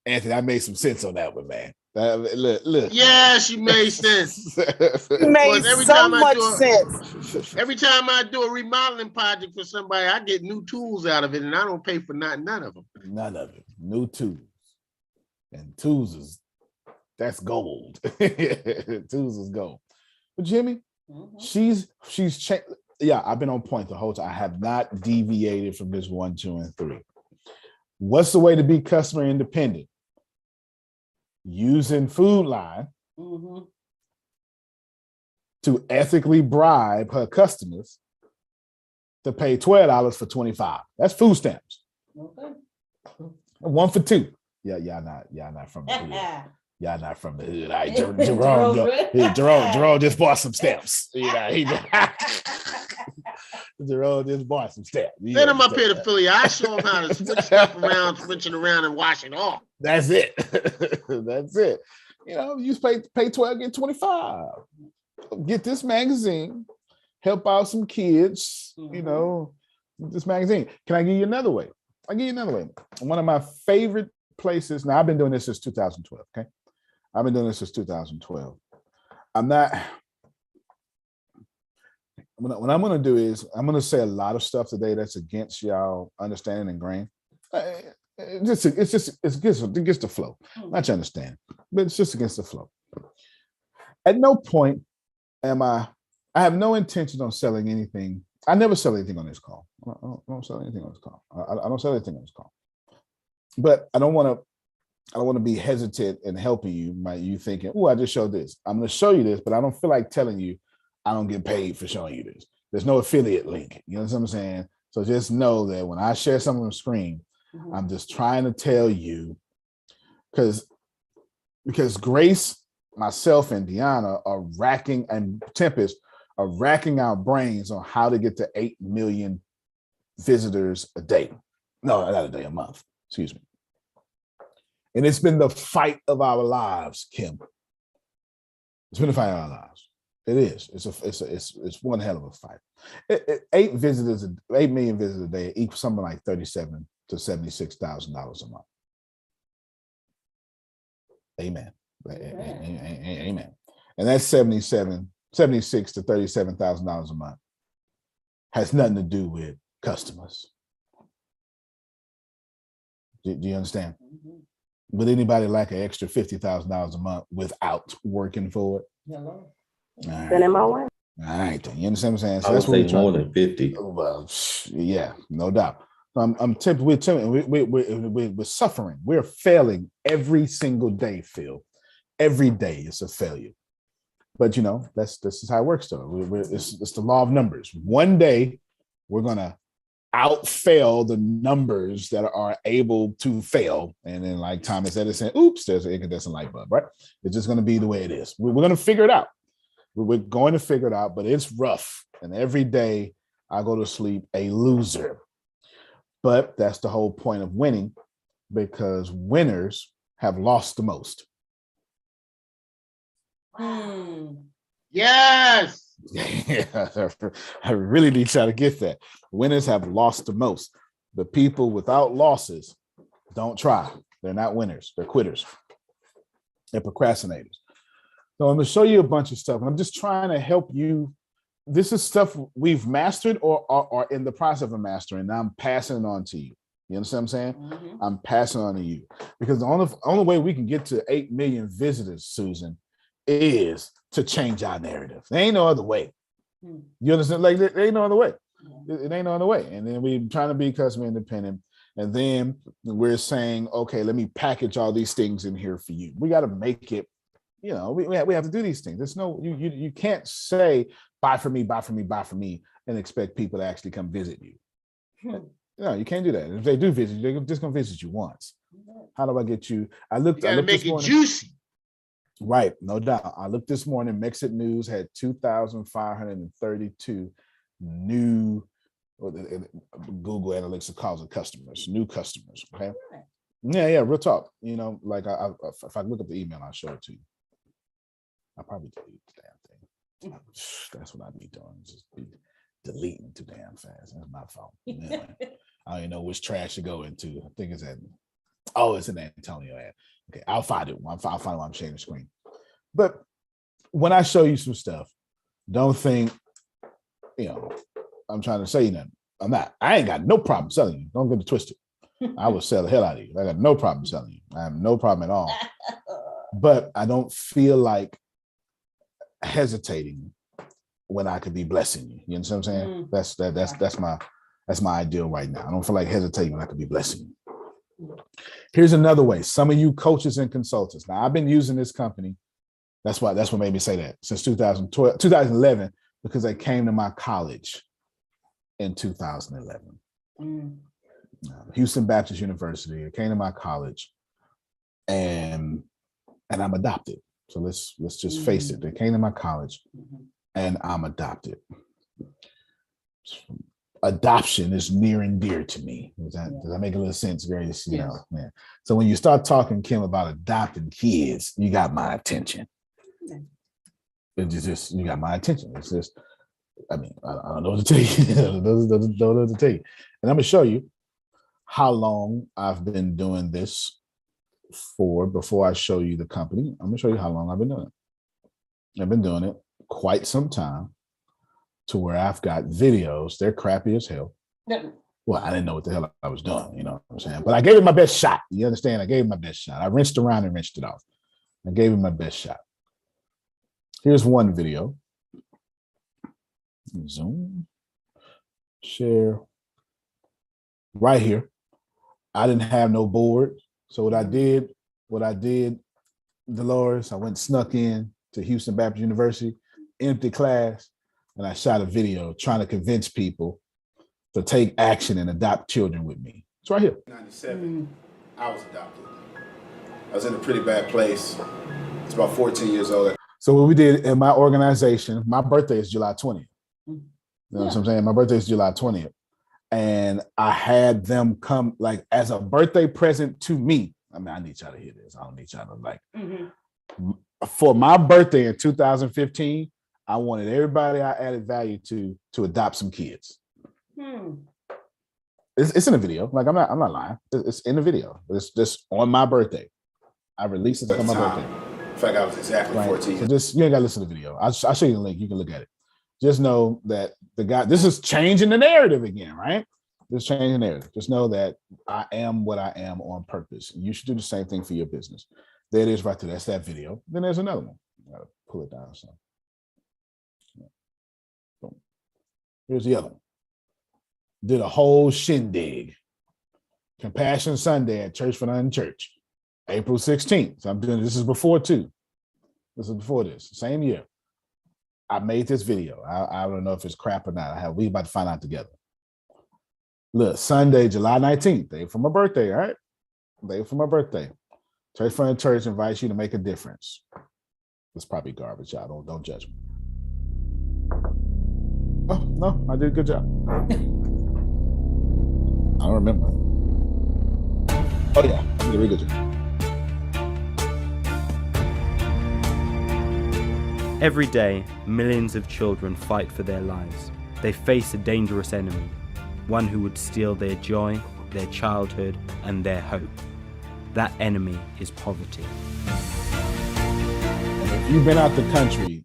Anthony, I made some sense on that one, man. Look. Yes, you made sense. You made so much sense. Every time I do a remodeling project for somebody, I get new tools out of it, and I don't pay for none of them. None of it. New tools. And tools that's gold. Tools is gold. But Jimmy, She's changed. Yeah, I've been on point the whole time. I have not deviated from this 1, 2, and 3. What's the way to be customer independent? Using Food Line to ethically bribe her customers to pay $12 for 25. That's food stamps. Okay. 1 for 2. Yeah, y'all not from the hood. Y'all not from the hood. All right, Jerome just bought some stamps. You know, Jerome just bought some stamps. Send him up here to Philly. I show him how to switch stuff around, switching around, and wash it off. That's it. That's it. You know, you pay 12, get 25. Get this magazine, help out some kids, you know, this magazine. Can I give you another way? I'll give you another way. One of my favorite places. Now, I've been doing this since 2012. Okay. I've been doing this since 2012. What I'm going to do is I'm going to say a lot of stuff today that's against y'all understanding and grain. It's against the flow. Not your understanding, but it's just against the flow. At no point I have no intention on selling anything. I never sell anything on this call. I don't sell anything on this call. I don't sell anything on this call. But I don't want to be hesitant in helping you by you thinking, oh, I just showed this. I'm going to show you this, but I don't feel like telling you I don't get paid for showing you this. There's no affiliate link. You know what I'm saying? So just know that when I share something on the screen, I'm just trying to tell you because Grace, myself, and Deanna are racking, and Tempest are racking our brains on how to get to 8 million visitors a day. No, not a day, a month. Excuse me. And it's been the fight of our lives, Kim. It's been the fight of our lives. It is. It's one hell of a fight. 8 million visitors a day equals something like $37,000 to $76,000 a month. Amen. Amen. And that's $76,000 to $37,000 a month. Has nothing to do with customers. Do you understand? Would anybody like an extra $50,000 a month without working for it? Hello. All right. Send it my way. All right, then. You understand what I'm saying? So I would that's what say more than 50. Well, yeah, no doubt. We're suffering. We're failing every single day, Phil. Every day is a failure. But you know, this is how it works, though. It's the law of numbers. One day, we're gonna outfail the numbers that are able to fail. And then, like Thomas Edison, oops, there's an incandescent light bulb, right? It's just gonna be the way it is. We're gonna figure it out. We're going to figure it out, but it's rough. And every day I go to sleep a loser. But that's the whole point of winning, because winners have lost the most. Yes. Yeah, I really need y'all to get that. Winners have lost the most. The people without losses don't try. They're not winners. They're quitters. They're procrastinators. So I'm going to show you a bunch of stuff. I'm just trying to help you. This is stuff we've mastered or are in the process of mastering. Now I'm passing it on to you. You understand what I'm saying? I'm passing it on to you, because the only way we can get to 8 million visitors, Susan, is to change our narrative. There ain't no other way. You understand? Like, there ain't no other way. It ain't no other way. And then we're trying to be customer independent. And then we're saying, okay, let me package all these things in here for you. We got to make it. You know, we have to do these things. There's no, you can't say buy for me, and expect people to actually come visit you. No, you can't do that. If they do visit you, they're just gonna visit you once. How do I get you? I looked make this morning. It juicy. Right, no doubt. I looked this morning. Mexit News had 2,532 new, Google Analytics calls it customers, new customers. Okay. Yeah, real talk. You know, like if I look up the email, I'll show it to you. I'll probably delete the damn thing. That's what I'd be doing. Just be deleting too damn fast. That's my fault. Yeah. I don't even know which trash to go into. I think it's it's an Antonio ad. Okay, I'll find it. I'll find it while I'm sharing the screen. But when I show you some stuff, don't think, I'm trying to say nothing. I'm not. I ain't got no problem selling you. Don't get it twisted. I will sell the hell out of you. I got no problem selling you. I have no problem at all. But I don't feel like hesitating when I could be blessing you. You know what I'm saying? That's my ideal right now. I don't feel like hesitating when I could be blessing you. Here's another way. Some of you coaches and consultants. Now I've been using this company. That's what made me say that since 2011, because they came to my college in 2011. Houston Baptist University. It came to my college, and I'm adopted. So let's just face it. They came to my college, and I'm adopted. Adoption is near and dear to me. Does that make a little sense, Grace? You know, yeah. So when you start talking, Kim, about adopting kids, you got my attention. It's just you got my attention. It's just, I mean, I don't know what to tell you. I don't know what to tell you. And I'm gonna show you how long I've been doing this for before I show you the company. I'm gonna show you how long I've been doing it. I've been doing it quite some time, to where I've got videos. They're crappy as hell. Well, I didn't know what the hell I was doing, you know what I'm saying? But I gave it my best shot. You understand? I gave it my best shot. I rinsed around and rinsed it off. I gave it my best shot. Here's one video. Zoom. Share. Right here. I didn't have no board. So what I did, Dolores, I went snuck in to Houston Baptist University, empty class, and I shot a video trying to convince people to take action and adopt children with me. It's right here. 97, I was adopted. I was in a pretty bad place. It's about 14 years old. So what we did in my organization, my birthday is July 20th. You know what I'm saying? My birthday is July 20th. And I had them come like as a birthday present to me. I mean, I need y'all to hear this. I don't need y'all to like. For my birthday in 2015, I wanted everybody I added value to adopt some kids. It's in a video. Like I'm not lying. It's in the video. It's just on my birthday. I released it on my birthday. In fact, I was exactly 14. So just you ain't gotta listen to the video. I'll show you the link. You can look at it. Just know that the guy. This is changing the narrative again, right? This is changing the narrative. Just know that I am what I am on purpose. You should do the same thing for your business. There it is, right there. That's that video. Then there's another one. I gotta pull it down. So. Here's the other one. Did a whole shindig. Compassion Sunday at Church for the Unchurched. April 16th. So I'm doing this is before too. This is before this. Same year. I made this video. I don't know if it's crap or not. We about to find out together. Look, Sunday, July 19th. Day for my birthday, all right? Day for my birthday. Church for the Church invites you to make a difference. It's probably garbage, y'all. Don't judge me. Oh, no, I did a good job. I don't remember. Oh, yeah, I did a really good job. Every day, millions of children fight for their lives. They face a dangerous enemy, one who would steal their joy, their childhood, and their hope. That enemy is poverty. And if you've been out the country,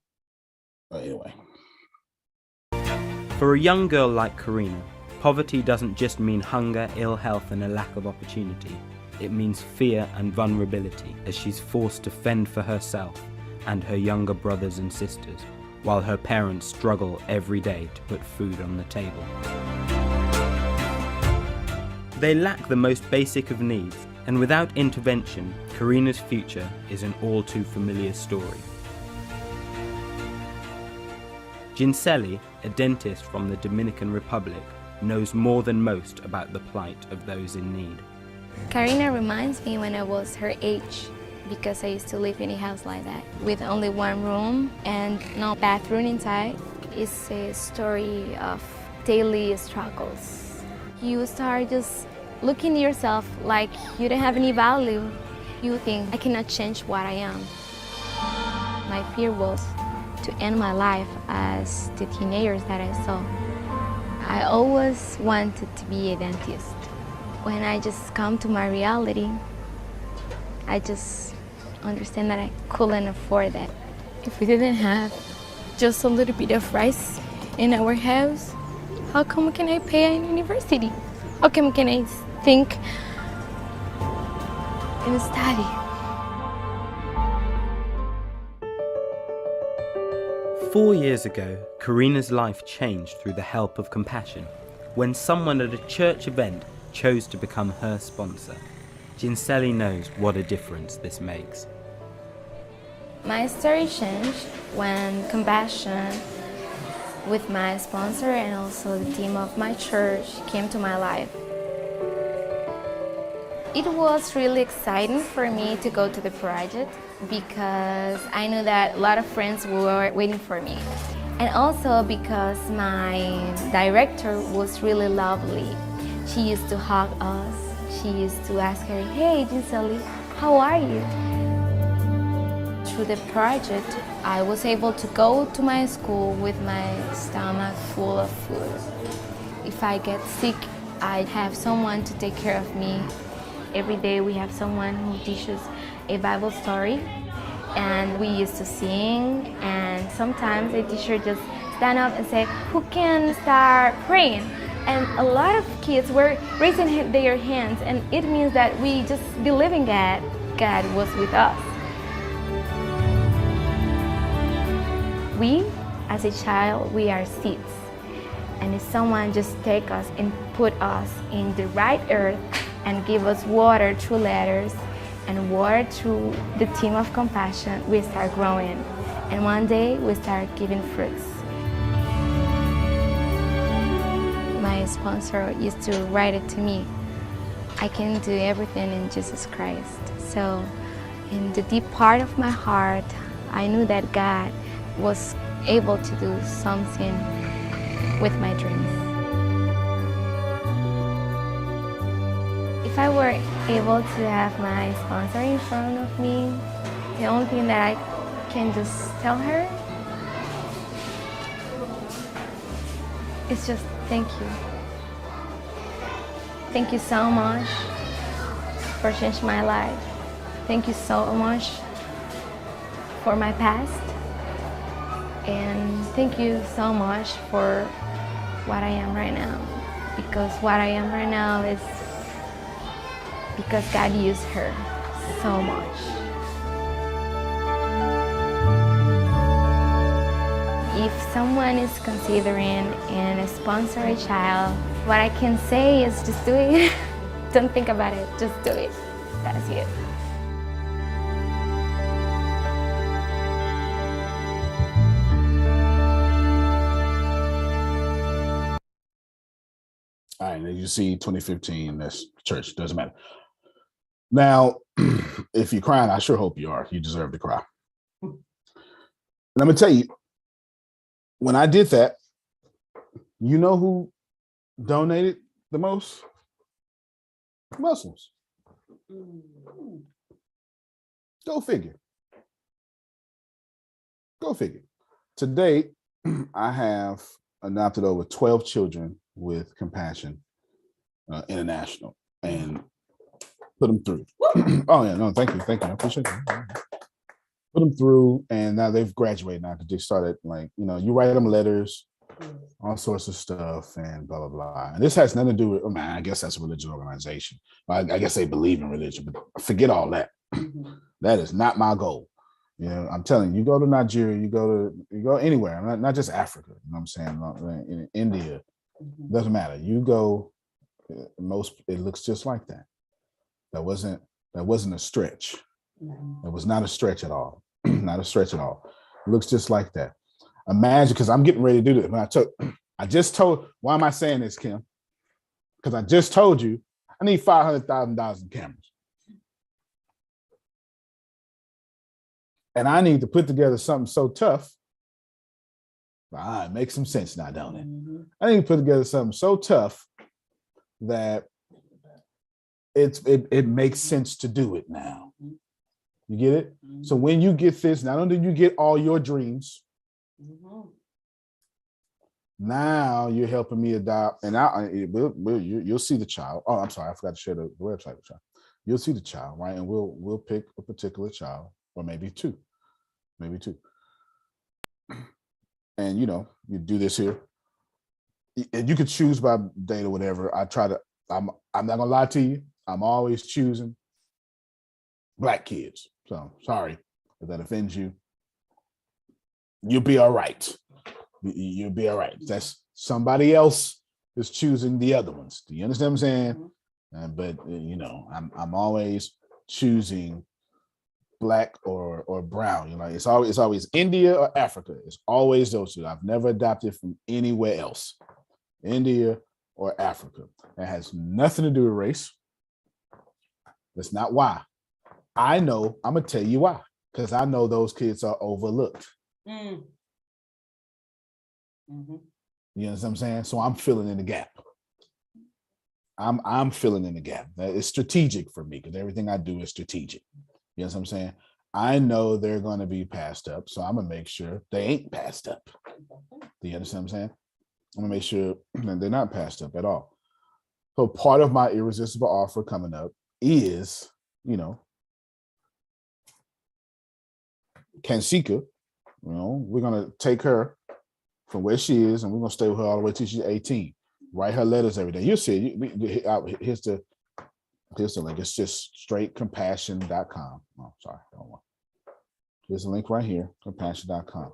anyway. For a young girl like Karina, poverty doesn't just mean hunger, ill health, and a lack of opportunity. It means fear and vulnerability as she's forced to fend for herself and her younger brothers and sisters, while her parents struggle every day to put food on the table. They lack the most basic of needs, and without intervention, Karina's future is an all too familiar story. Ginseli, a dentist from the Dominican Republic, knows more than most about the plight of those in need. Karina reminds me when I was her age, because I used to live in a house like that with only one room and no bathroom inside. It's a story of daily struggles. You start just looking at yourself like you don't have any value. You think, I cannot change what I am. My fear was to end my life as the teenagers that I saw. I always wanted to be a dentist. When I just come to my reality, I just understand that I couldn't afford that. If we didn't have just a little bit of rice in our house, how come can I pay a university? How come can I think and study? 4 years ago, Karina's life changed through the help of compassion when someone at a church event chose to become her sponsor. Ginselli knows what a difference this makes. My story changed when compassion with my sponsor and also the team of my church came to my life. It was really exciting for me to go to the project because I knew that a lot of friends were waiting for me. And also because my director was really lovely. She used to hug us. She used to ask her, "Hey, Ginselli, how are you?" Through the project, I was able to go to my school with my stomach full of food. If I get sick, I have someone to take care of me. Every day we have someone who teaches a Bible story, and we used to sing, and sometimes a teacher just stand up and say, "Who can start praying?" And a lot of kids were raising their hands, and it means that we just believing that God was with us. We, as a child, we are seeds. And if someone just take us and put us in the right earth and give us water through letters and water through the team of compassion, we start growing. And one day we start giving fruits. My sponsor used to write it to me. I can do everything in Jesus Christ. So in the deep part of my heart, I knew that God was able to do something with my dreams. If I were able to have my sponsor in front of me, the only thing that I can just tell her is just thank you. Thank you so much for changing my life. Thank you so much for my past. And thank you so much for what I am right now. Because what I am right now is because God used her so much. If someone is considering and sponsor a child, what I can say is just do it. Don't think about it, just do it. That's it. All right, you see 2015, that's church, doesn't matter. Now, if you're crying, I sure hope you are. You deserve to cry. And I'm going to tell you, when I did that, you know who donated the most? Muslims. Go figure. Go figure. To date, I have adopted over 12 children with Compassion International and put them through. Oh yeah, no, thank you, I appreciate it. Put them through, and now they've graduated. Now they started, like, you know, you write them letters, all sorts of stuff, and blah blah blah. And this has nothing to do with. I mean, I guess that's a religious organization. I guess they believe in religion, but forget all that. That is not my goal. You know, I'm telling you, you go to Nigeria, you go anywhere, not just Africa. You know what I'm saying? In India, doesn't matter. You go, it looks just like that. That wasn't a stretch. It was not a stretch at all. Not a stretch at all. It looks just like that. Imagine, because I'm getting ready to do this. Why am I saying this, Kim? Because I just told you I need $500,000 in cameras. And I need to put together something so tough. It makes some sense now, don't it? I need to put together something so tough that it makes sense to do it now. You get it? So when you get this, not only do you get all your dreams, now you're helping me adopt, and you'll see the child. Oh, I'm sorry, I forgot to share the website with you. You'll see the child, right? And we'll pick a particular child, or maybe two. And you do this here. And you could choose by date or whatever. I'm not gonna lie to you. I'm always choosing Black kids. So sorry if that offends you. You'll be all right. You'll be all right. That's somebody else is choosing the other ones. Do you understand what I'm saying? But I'm always choosing black or brown. It's always India or Africa. It's always those two. I've never adopted from anywhere else. India or Africa. That has nothing to do with race. That's not why. I know, I'm gonna tell you why. Because I know those kids are overlooked. You know what I'm saying? So I'm filling in the gap. I'm filling in the gap. It's strategic for me because everything I do is strategic. You know what I'm saying? I know they're going to be passed up, so I'm gonna make sure they ain't passed up. Do you understand what I'm saying? I'm gonna make sure that they're not passed up at all. So part of my irresistible offer coming up is, Kansika. We're gonna take her from where she is, and we're gonna stay with her all the way till she's 18. Write her letters every day. You'll see. Here's the link. It's just straightcompassion.com. Oh, sorry, don't want. Here's the link right here, compassion.com.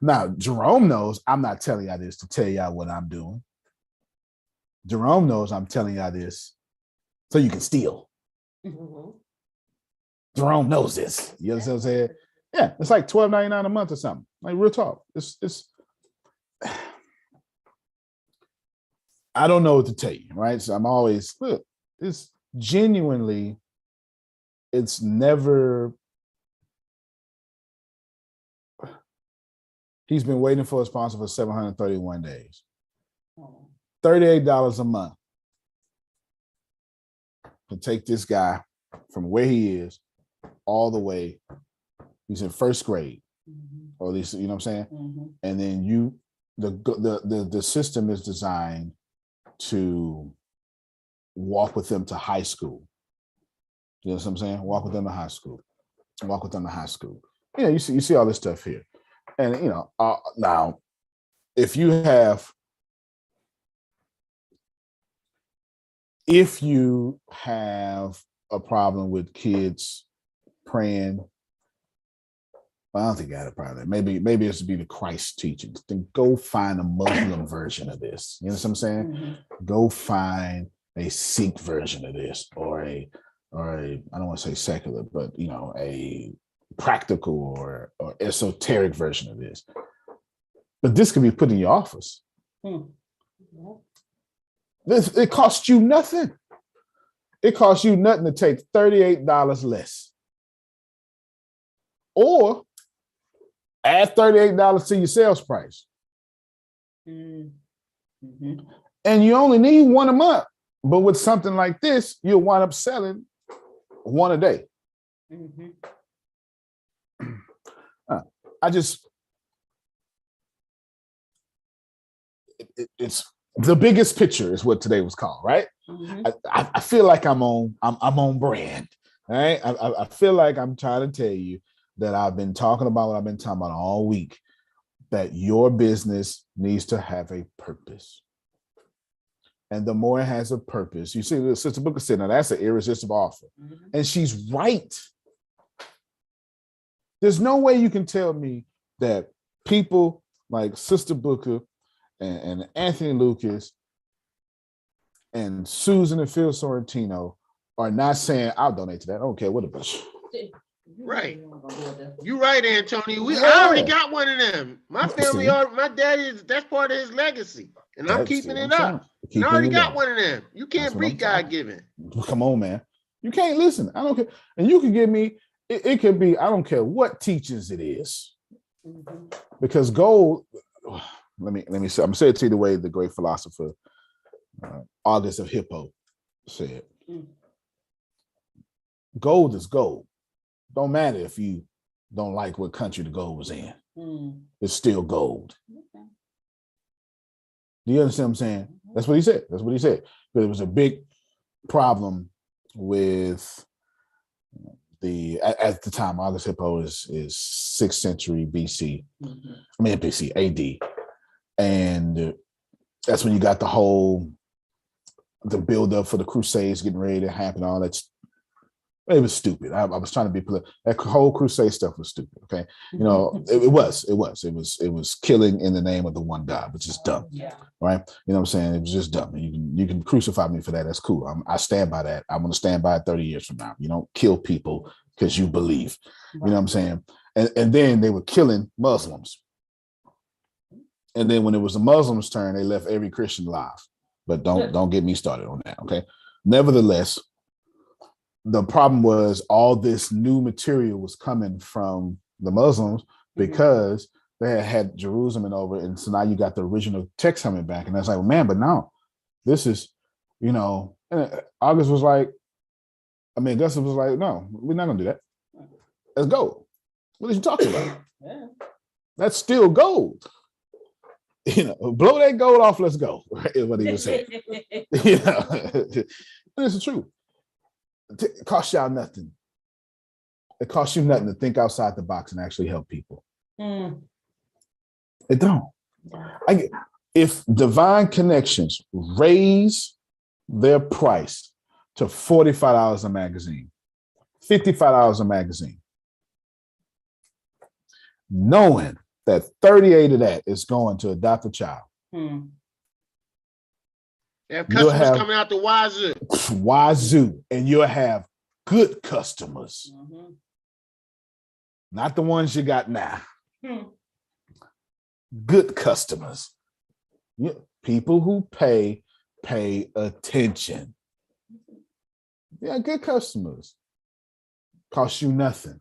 Now, Jerome knows I'm not telling y'all this to tell y'all what I'm doing. Jerome knows I'm telling y'all this so you can steal. Jerome knows this. You understand what I'm saying? Yeah, it's like $12.99 a month or something. Like real talk. It's I don't know what to tell you, right? So I'm always, look, it's genuinely, it's never, he's been waiting for a sponsor for 731 days. $38 a month to take this guy from where he is all the way, he's in first grade, or at least, you know what I'm saying? And then the system is designed to walk with them to high school. You know what I'm saying? Walk with them to high school. Walk with them to high school. You see all this stuff here. And now, if you have a problem with kids praying, well, I don't think I had a problem. Maybe it's to be the Christ teachings. Then go find a Muslim version of this. You know what I'm saying? Go find a Sikh version of this, or a I don't want to say secular, but a practical or esoteric version of this. But this can be put in your office. It costs you nothing. It costs you nothing to take $38 less. Or add $38 to your sales price. And you only need one a month. But with something like this, you'll wind up selling one a day. It's the biggest picture is what today was called, right? I feel like I'm on brand, right? I feel like I'm trying to tell you that I've been talking about what I've been talking about all week, that your business needs to have a purpose. And the more it has a purpose, you see, Sister Booker said, now that's an irresistible offer. And she's right. There's no way you can tell me that people like Sister Booker and Anthony Lucas and Susan and Phil Sorrentino are not saying, I'll donate to that. I don't care what it is. Right. You're right, Antonio. I already got one of them. My family, my daddy, that's part of his legacy. And I'm keeping it up. And I already got one of them. You can't beat God given. Come on, man. You can't listen. I don't care. And you can give me, it could be, I don't care what teachings it is. Because gold, let me say, I'm gonna say it to you the way the great philosopher August of Hippo said. Gold is gold. Don't matter if you don't like what country the gold was in. It's still gold. Do you understand what I'm saying? That's what he said. That's what he said. But it was a big problem with at the time, August Hippo is 6th century BC. I mean BC, AD. And that's when you got the build up for the Crusades getting ready to happen, all that It was stupid. I was trying to be political. That whole crusade stuff was stupid. Okay, you know, it was killing in the name of the one God, which is dumb. Yeah. Right? You know what I'm saying? It was just dumb. You can crucify me for that. That's cool. I stand by that. I'm going to stand by it 30 years from now. You don't kill people because you believe. You know what I'm saying? And then they were killing Muslims. And then when it was the Muslims' turn, they left every Christian alive. But don't get me started on that. Okay. Nevertheless, the problem was all this new material was coming from the Muslims because they had Jerusalem over, and so now you got the original text coming back, and that's like, man, but now this is, you know, and August was like, Augustus was like, no, we're not gonna do that. Let's go. What are you talking about? Yeah. That's still gold. You know, blow that gold off. Let's go. Is what he was saying. You know, it's the truth. It costs y'all nothing. It costs you nothing to think outside the box and actually help people. It don't. If Divine Connections raise their price to $45 a magazine, $55 a magazine, knowing that 38 of that is going to adopt a child. They have customers coming out the wazoo, and you'll have good customers, not the ones you got now. Good customers, people who pay attention. Yeah, good customers. Cost you nothing.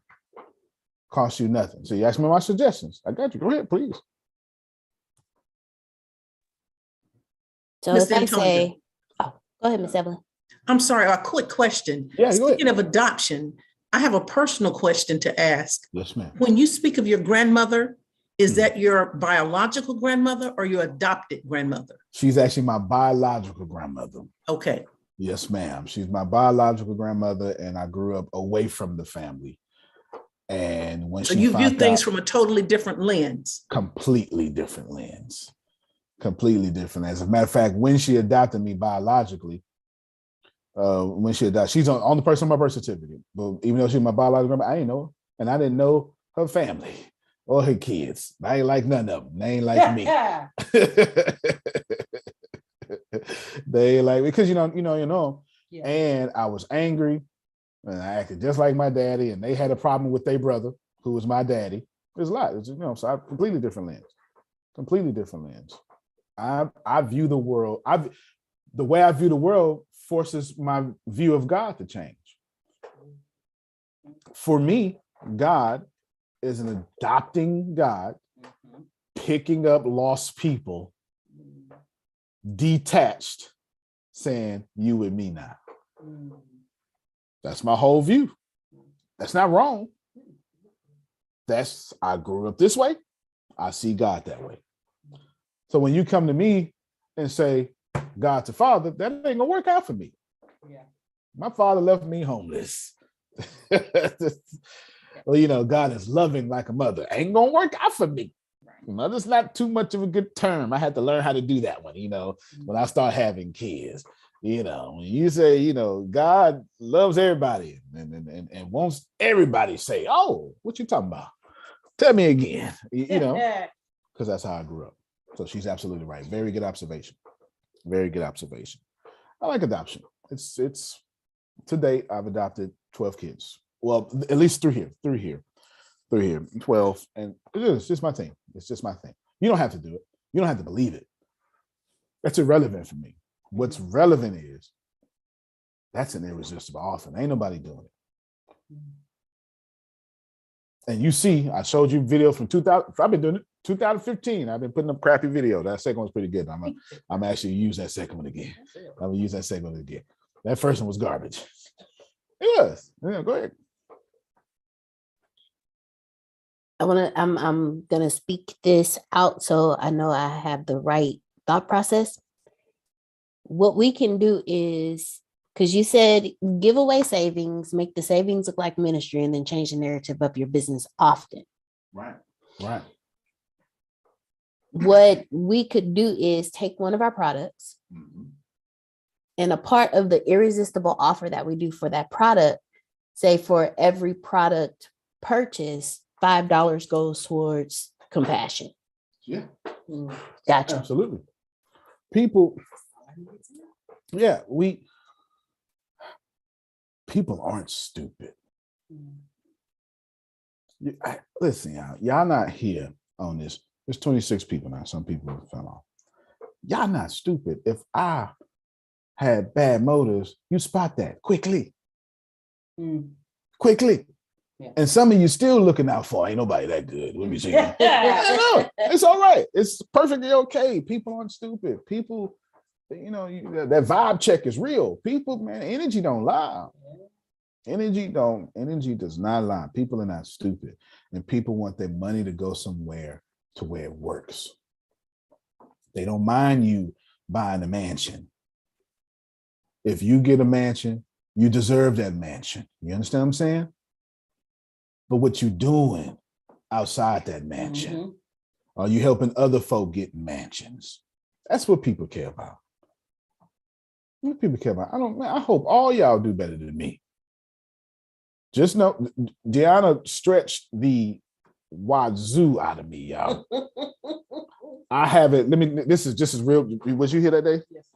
Cost you nothing. So you ask me my suggestions. I got you. Go ahead, please. So if I say, go ahead, Miss Evelyn. I'm sorry, a quick question. Yeah, speaking of adoption, I have a personal question to ask. Yes, ma'am. When you speak of your grandmother, is that your biological grandmother or your adopted grandmother? She's actually my biological grandmother. Okay. Yes, ma'am. She's my biological grandmother, and I grew up away from the family. And when so you view things from a totally different lens. Completely different lens. Completely different. As a matter of fact, when she adopted me biologically, she's on the person on my birth certificate. But even though she's my biological grandma, I didn't know her, and I didn't know her family or her kids. I ain't like none of them. They ain't like me. They ain't like, because you know. Yeah. And I was angry, and I acted just like my daddy, and they had a problem with their brother, who was my daddy. There's a lot, so I completely different lens. Completely different lens. I view the world. The way I view the world forces my view of God to change. For me, God is an adopting God, picking up lost people, detached, saying, you with me now. That's my whole view. That's not wrong. I grew up this way. I see God that way. So when you come to me and say, God's a father, that ain't gonna work out for me. Yeah. My father left me homeless. Well, God is loving like a mother. Ain't gonna work out for me. Mother's not too much of a good term. I had to learn how to do that one, when I start having kids. When you say, God loves everybody and wants everybody to say, oh, what you talking about? Tell me again, because that's how I grew up. So she's absolutely right. Very good observation. Very good observation. I like adoption. It's to date, I've adopted 12 kids. Well, at least three here, 12. And it's just my thing. It's just my thing. You don't have to do it. You don't have to believe it. That's irrelevant for me. What's relevant is that's an irresistible offer. Ain't nobody doing it. And you see, I showed you videos from 2000. I've been doing it 2015. I've been putting up crappy videos. That second one's pretty good. I'm actually use that second one again. I'm gonna use that second one again. That first one was garbage. It was. Yeah, go ahead. I'm gonna speak this out so I know I have the right thought process. What we can do is, because you said give away savings, make the savings look like ministry, and then change the narrative of your business often. Right. What we could do is take one of our products, and a part of the irresistible offer that we do for that product say for every product purchase, $5 goes towards compassion. Yeah. Gotcha. Absolutely. People, yeah, people aren't stupid. Listen, y'all not here on this. There's 26 people now. Some people have fell off. Y'all not stupid. If I had bad motives, you spot that quickly. Quickly. Yeah. And some of you still looking out for, ain't nobody that good. Let me see. No, it's all right. It's perfectly okay. People aren't stupid. People, that vibe check is real. People, man, energy don't lie. Energy does not lie. People are not stupid. And people want their money to go somewhere to where it works. They don't mind you buying a mansion. If you get a mansion, you deserve that mansion. You understand what I'm saying? But what you doing outside that mansion? Are you helping other folk get mansions? That's what people care about. What people care about. I hope all y'all do better than me. Just know, Deanna stretched the wazoo out of me, y'all. I haven't. This is just as real. Was you here that day? Yes.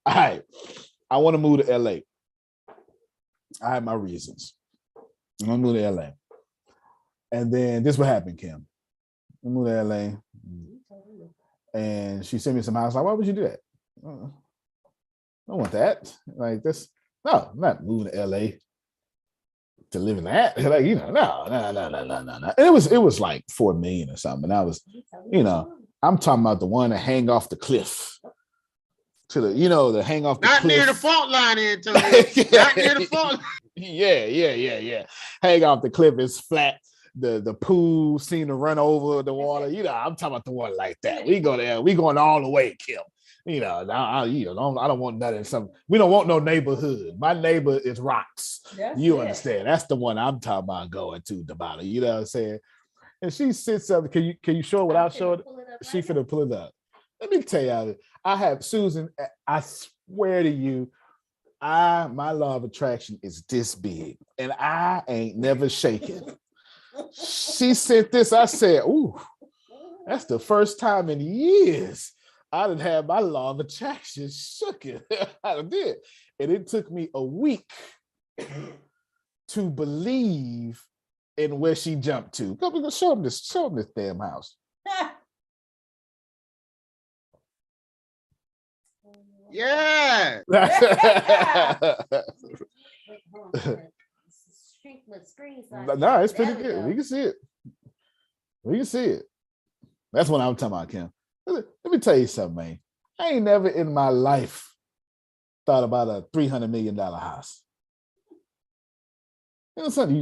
All right. I want to move to LA. I have my reasons. I'm gonna move to LA. And then this what happened, Kim. I moved to LA. And she sent me some house. Like, why would you do that? I don't want that. Like this. No, I'm not moving to LA to live in that. Like, no. It was like 4 million or something. And I was, I'm talking about the one that hang off the cliff. To the hang off the Not cliff. near the fault line, Antonio. Not near the fault line. Yeah. Hang off the cliff is flat. The pool seem to run over the water. I'm talking about the one like that. We go there. We going all the way, Kim. I don't want nothing. We don't want no neighborhood. My neighbor is rocks. Understand? That's the one I'm talking about going to the bottom. You know what I'm saying? And she sits up. Can you show it without showing it? She finna pull it up. Let me tell you, I have Susan. I swear to you, my law of attraction is this big, and I ain't never shaken. She sent this. I said, "Ooh, that's the first time in years I didn't have my law of attraction shook it." I did, and it took me a week to believe in where she jumped to. Go show them this damn house. Yeah. No, it's pretty good. We can see it. That's what I'm talking about, Kim. Let me tell you something, man. I ain't never in my life thought about a $300 million house. Something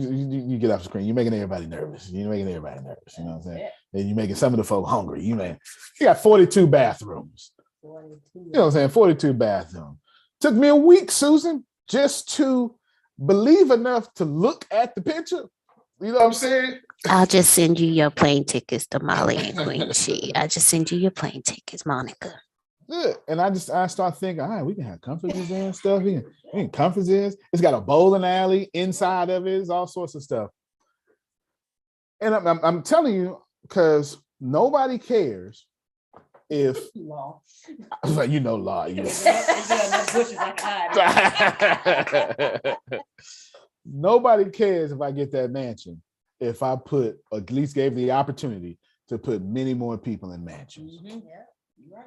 you get off the screen, you're making everybody nervous. You know what I'm saying? And you're making some of the folk hungry. You got 42 bathrooms. You know what I'm saying? 42 bathrooms. Took me a week, Susan, just to believe enough to look at the picture. You know what I'm saying? I'll just send you your plane tickets to Molly and Queen She. I just send you your plane tickets, Monica. Good. And I start thinking, all right, we can have conferences and stuff. We can conferences. It's got a bowling alley inside of it. It's all sorts of stuff. And I'm telling you, because nobody cares if law. Law. Nobody cares if I get that mansion if I at least gave the opportunity to put many more people in mansions. Yeah, you're right.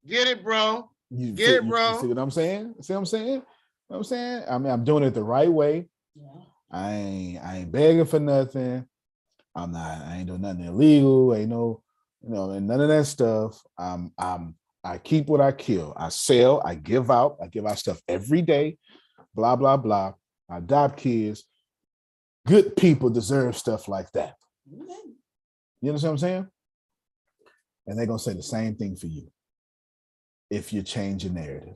Get it, bro. You see what I'm saying? See what I'm saying? You know what I'm saying? I mean, I'm doing it the right way. Yeah. I ain't begging for nothing. I ain't doing nothing illegal. Ain't no, and none of that stuff. I keep what I kill. I sell, I give out stuff every day, blah, blah, blah. I adopt kids. Good people deserve stuff like that. You understand what I'm saying? And they're going to say the same thing for you if you change your narrative.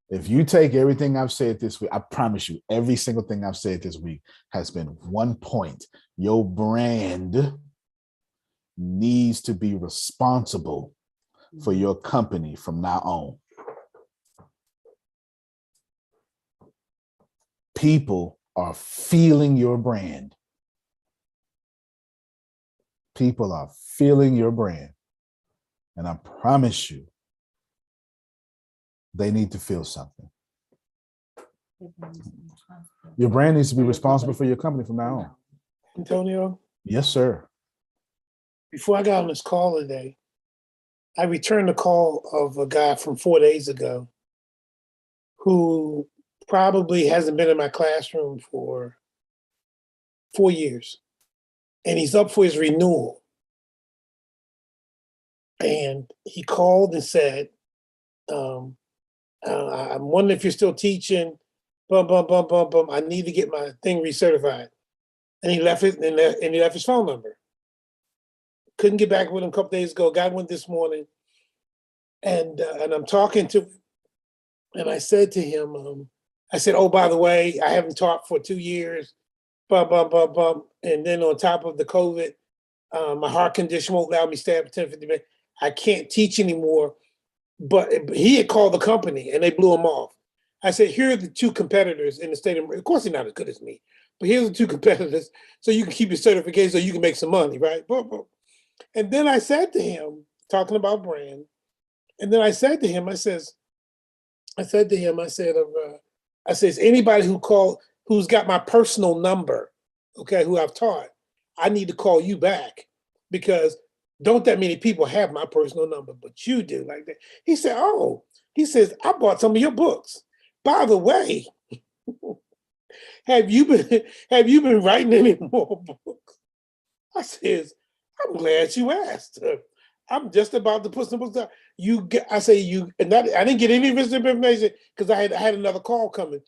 If you take everything I've said this week, I promise you, every single thing I've said this week has been 1 point. Your brand needs to be responsible for your company from now on. people are feeling your brand. People are feeling your brand. And I promise you, they need to feel something. Your brand needs to be responsible for your company from now on. Antonio, Yes, sir. before I got on this call today, I returned a call of a guy from 4 days ago who probably hasn't been in my classroom for 4 years. And he's up for his renewal. And he called and said, I'm wondering if you're still teaching. I need to get my thing recertified. And he left it and he left his phone number. Couldn't get back with him a couple days ago. Got one this morning. And I'm talking to him. And I said to him, I said, oh, by the way, I haven't taught for 2 years. And then on top of the COVID, my heart condition won't allow me to stay up 10, 50 minutes. I can't teach anymore. But he had called the company and they blew him off. I said, here are the two competitors in the state of course, they're not as good as me, but here's the two competitors so you can keep your certification so you can make some money, right? And then I said to him, talking about brand, and then I said to him, I said, anybody who's got my personal number, okay, who I've taught, I need to call you back because don't that many people have my personal number, but you do like that. He said, oh, he says, I bought some of your books. By the way, have you been writing any more books? I says, I'm glad you asked. I'm just about to put some books out. I didn't get any visible information because I had another call coming.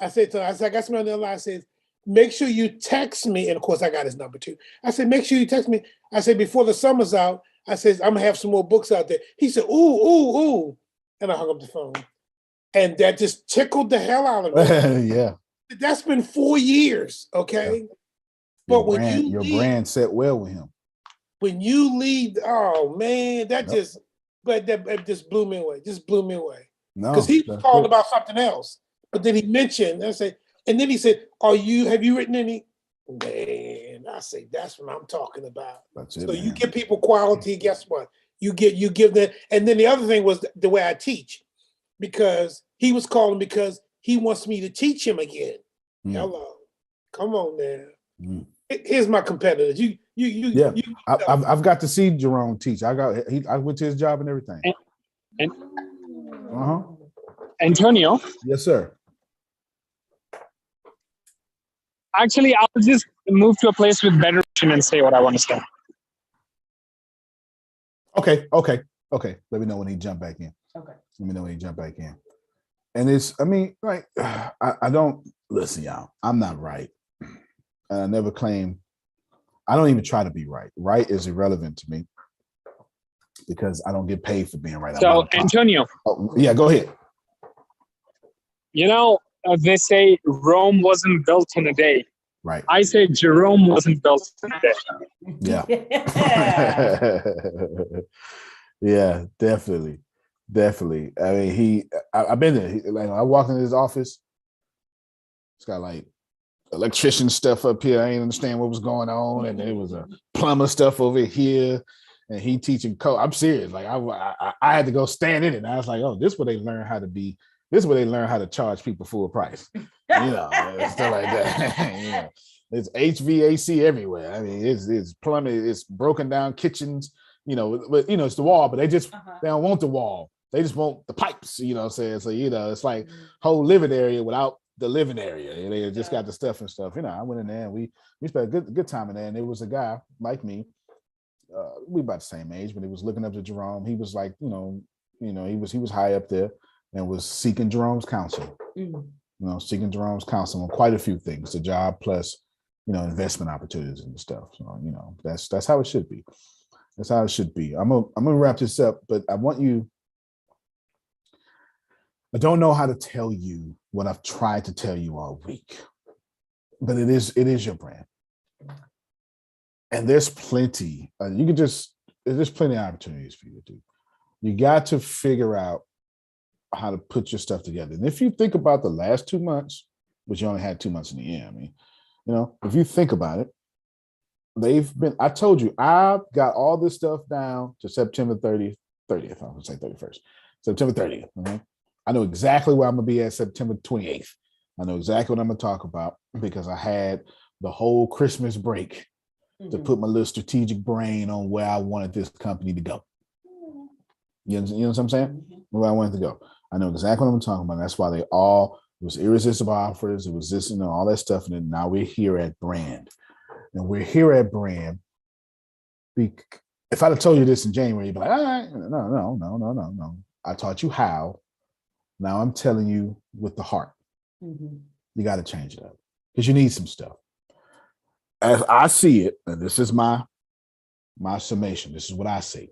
I said, I got somebody on the line. I said, make sure you text me. And of course, I got his number too. I said, make sure you text me. I said, before the summer's out, I said, I'm gonna have some more books out there. He said, ooh. And I hung up the phone. And that just tickled the hell out of me. Yeah. That's been 4 years, okay? Yeah. But Your brand set well with him. When you leave, oh man, that just blew me away. Just blew me away. Because he was calling about something else. But then he mentioned, and then he said, have you written any? Man, I say, that's what I'm talking about. That's it. So you give people quality, guess what? You give them, and then the other thing was the way I teach, because he was calling because he wants me to teach him again. Hello, come on now. Here's my competitors. I've got to see Jerome teach. I went to his job and everything. Antonio. Yes, sir. Actually, I'll just move to a place with better reception and say what I want to say. Okay. Let me know when he jump back in. Okay. Let me know when he jump back in. And I don't listen, y'all. I'm not right. And I never claim. I don't even try to be right. Right is irrelevant to me because I don't get paid for being right. So, Antonio. Yeah, go ahead. You know, they say Rome wasn't built in a day. Right. I say Jerome wasn't built in a day. Yeah. Yeah, definitely. I mean, I've been there. I walked into his office. It's got like electrician stuff up here. I didn't understand what was going on, and there was a plumber stuff over here, and he teaching code. I'm serious. Like I had to go stand in it. And I was like, oh, this is where they learn how to be. This is where they learn how to charge people full price. Stuff like that. It's HVAC everywhere. I mean, it's plumbing. It's broken down kitchens. But it's the wall. But they don't want the wall. They just want the pipes. You know what I'm saying? So it's like whole living area without the living area. And they just got the stuff and stuff. I went in there and we spent a good time in there. And there was a guy like me. We about the same age, but he was looking up to Jerome. He was like, he was high up there and was seeking Jerome's counsel. Seeking Jerome's counsel on quite a few things, the job plus, investment opportunities and stuff. So, that's how it should be. That's how it should be. I'm gonna wrap this up, but I don't know how to tell you what I've tried to tell you all week, but it is your brand. And there's plenty, there's plenty of opportunities for you to do. You got to figure out how to put your stuff together. And if you think about the last 2 months, but you only had 2 months in the year. I mean, if you think about it, I told you, I've got all this stuff down to September 30th, I would say 31st, September 30th. I know exactly where I'm going to be at September 28th. I know exactly what I'm going to talk about because I had the whole Christmas break to put my little strategic brain on where I wanted this company to go. You know what I'm saying? Where I wanted to go. I know exactly what I'm talking about. That's why it was irresistible offers. It was this, all that stuff. And then now we're here at Brand. And we're here at Brand. If I'd have told you this in January, you'd be like, all right, no. I taught you how. Now I'm telling you with the heart. You got to change it up because you need some stuff. As I see it, and this is my summation. This is what I see.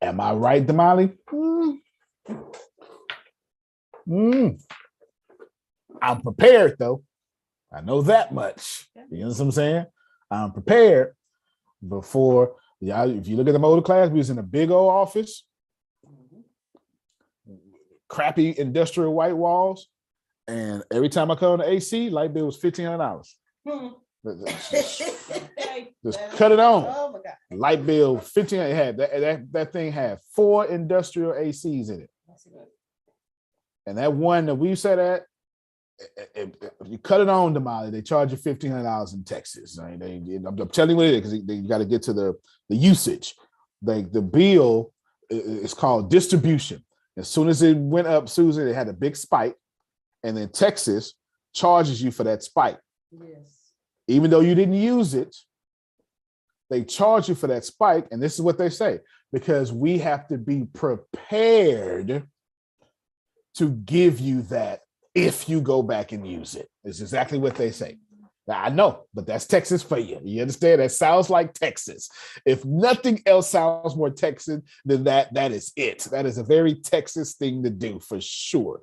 Am I right, Damali? I'm prepared, though. I know that much. You know what I'm saying? I'm prepared before. Yeah, if you look at the older class, we was in a big old office, crappy industrial white walls, and every time I come on the AC, light bill was $1,500. Just cut it on. Oh my God. Light bill, 15. It had that thing had 4 industrial ACs in it. And that one that we sat at, if you cut it on, Damali, they charge you $1,500 in Texas. I'm telling you what it is because you got to get to the usage. Like the bill is called distribution. As soon as it went up, Susan, it had a big spike, and then Texas charges you for that spike. Yes. Even though you didn't use it, they charge you for that spike. And this is what they say, because we have to be prepared to give you that if you go back and use it. It's exactly what they say. Now, I know, but that's Texas for you. You understand? That sounds like Texas. If nothing else sounds more Texan than that, that is it. That is a very Texas thing to do for sure.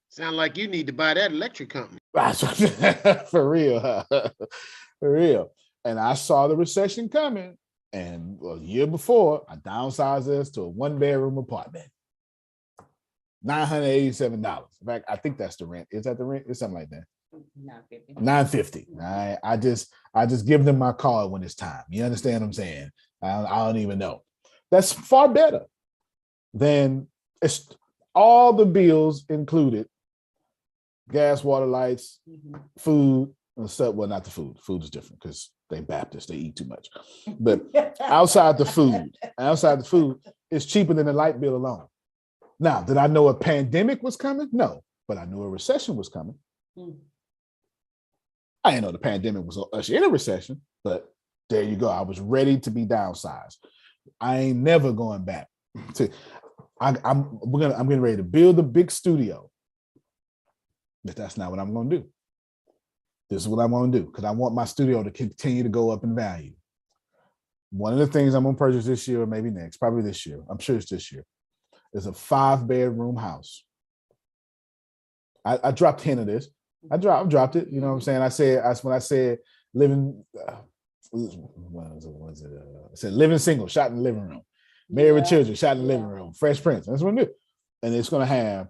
Sound like you need to buy that electric company. For real, huh? For real. And I saw the recession coming. And a year before, I downsized this to a 1-bedroom apartment. $987. In fact, I think that's the rent. Is that the rent? It's something like that. $950. I just give them my card when it's time. You understand what I'm saying? I don't even know. That's far better than it's all the bills included. Gas, water, lights, food, and stuff. Well, not the food. Food is different because they Baptists. They eat too much. But outside the food, it's cheaper than the light bill alone. Now, did I know a pandemic was coming? No, but I knew a recession was coming. I didn't know the pandemic was in a recession, but there you go. I was ready to be downsized. I ain't never going back to. I'm getting ready to build a big studio. But that's not what I'm going to do. This is what I'm going to do because I want my studio to continue to go up in value. One of the things I'm going to purchase this year, or maybe next, probably this year, I'm sure it's this year, is a 5-bedroom house. I dropped hint of this. I dropped it. You know what I'm saying? I said living, I said living single, shot in the living room. Married with children, shot in the living room. Fresh Prince. That's what I do. And it's going to have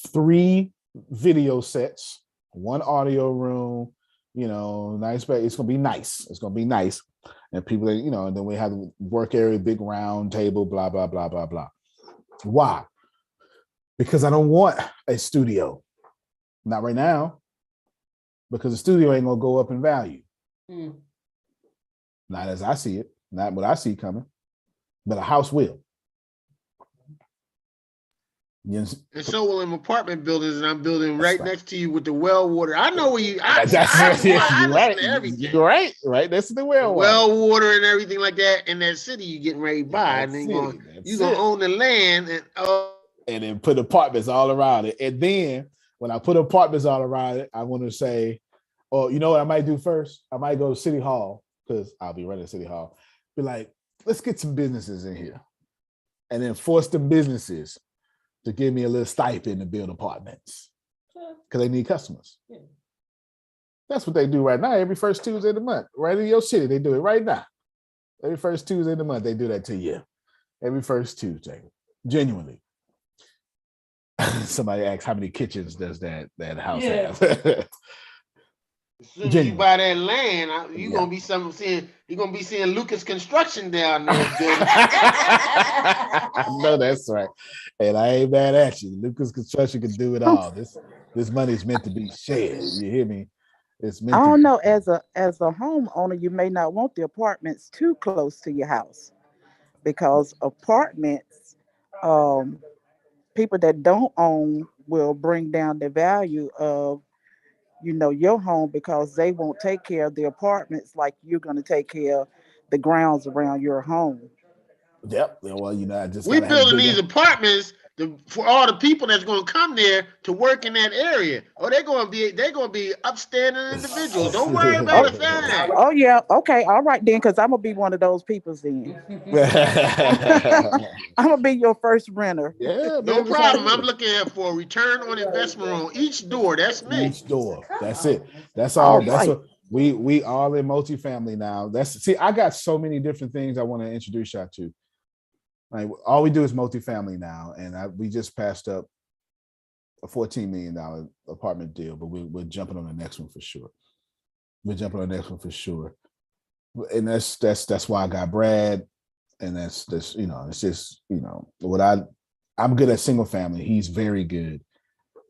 3 video sets, 1 audio room, nice. It's going to be nice. It's going to be nice. And people, and then we have the work area, big round table, blah, blah, blah, blah, blah. Why? Because I don't want a studio. Not right now. Because the studio ain't going to go up in value. Not as I see it. Not what I see coming. But a house will. Yes. And so will in apartment buildings, and I'm building right next to you with the well water. I know where you. You're right. That's the well water. Well water and everything like that in that city you getting ready to buy, and then you're gonna own the land and then put apartments all around it. And then when I put apartments all around it, I want to say, oh, you know what I might do first? I might go to City Hall because I'll be running City Hall. Be like, let's get some businesses in here, and then force the businesses to give me a little stipend to build apartments because they need customers. Yeah. That's what they do right now. Every first Tuesday of the month, right in your city, they do it right now. Every first Tuesday of the month, they do that to you. Every first Tuesday, genuinely. Somebody asked how many kitchens does that house Yeah. have? As soon as you Genuine. buy that land, you're Yeah. gonna be you're gonna be seeing Lucas Construction down there building. No, that's right. And I ain't mad at you. Lucas Construction can do it all. This money is meant to be shared. You hear me? It's I meant to don't be. know. As a homeowner, you may not want the apartments too close to your house because apartments, um, people that don't own will bring down the value of your home because they won't take care of the apartments like you're going to take care of the grounds around your home. Yep. Well, I just We gotta have a building these bigger. apartments for all the people that's gonna come there to work in that area. Oh, they're gonna be upstanding individuals. Don't worry about the fine. Oh yeah, okay, all right then, because I'm gonna be one of those people then. I'm gonna be your first renter. Yeah, No man, that's how it problem. I'm is. looking at for a return on investment on each door. That's me. Each door. That's it. That's All all. That's right. what we all in multifamily now. I got so many different things I want to introduce y'all to. Like all we do is multifamily now, and we just passed up a $14 million apartment deal, but we're jumping on the next one for sure. We're jumping on the next one for sure, and that's why I got Brad, and that's it's just what I'm good at single family. He's very good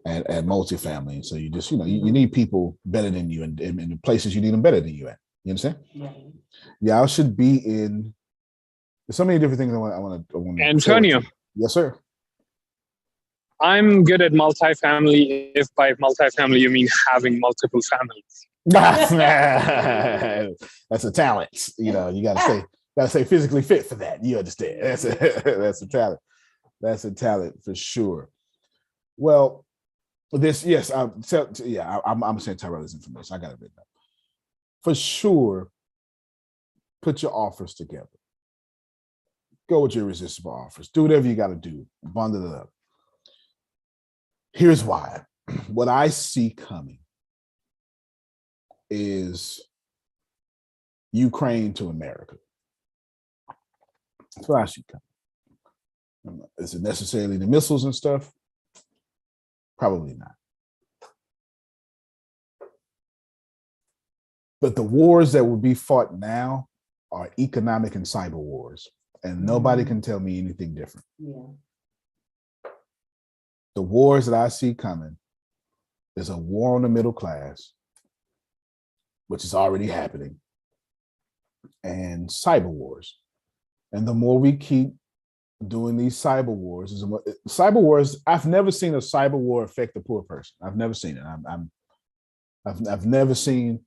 at multifamily. So you just you need people better than you in the places you need them better than you at. You understand? Y'all should be in. There's so many different things I want to. Antonio. Yes, sir. I'm good at multifamily. If by multifamily you mean having multiple families. That's a talent. You gotta stay physically fit for that. You understand? That's a talent. That's a talent for sure. Well, I'm saying Tyrell's information. I got it written up. For sure, put your offers together. Go with your irresistible offers. Do whatever you got to do. Bundle it up. Here's why. What I see coming is Ukraine to America. That's what I see coming. Is it necessarily the missiles and stuff? Probably not. But the wars that will be fought now are economic and cyber wars. And nobody can tell me anything different. Yeah. The wars that I see coming is a war on the middle class, which is already happening, and cyber wars. And the more we keep doing these cyber wars, I've never seen a cyber war affect the poor person. I've never seen it. I've never seen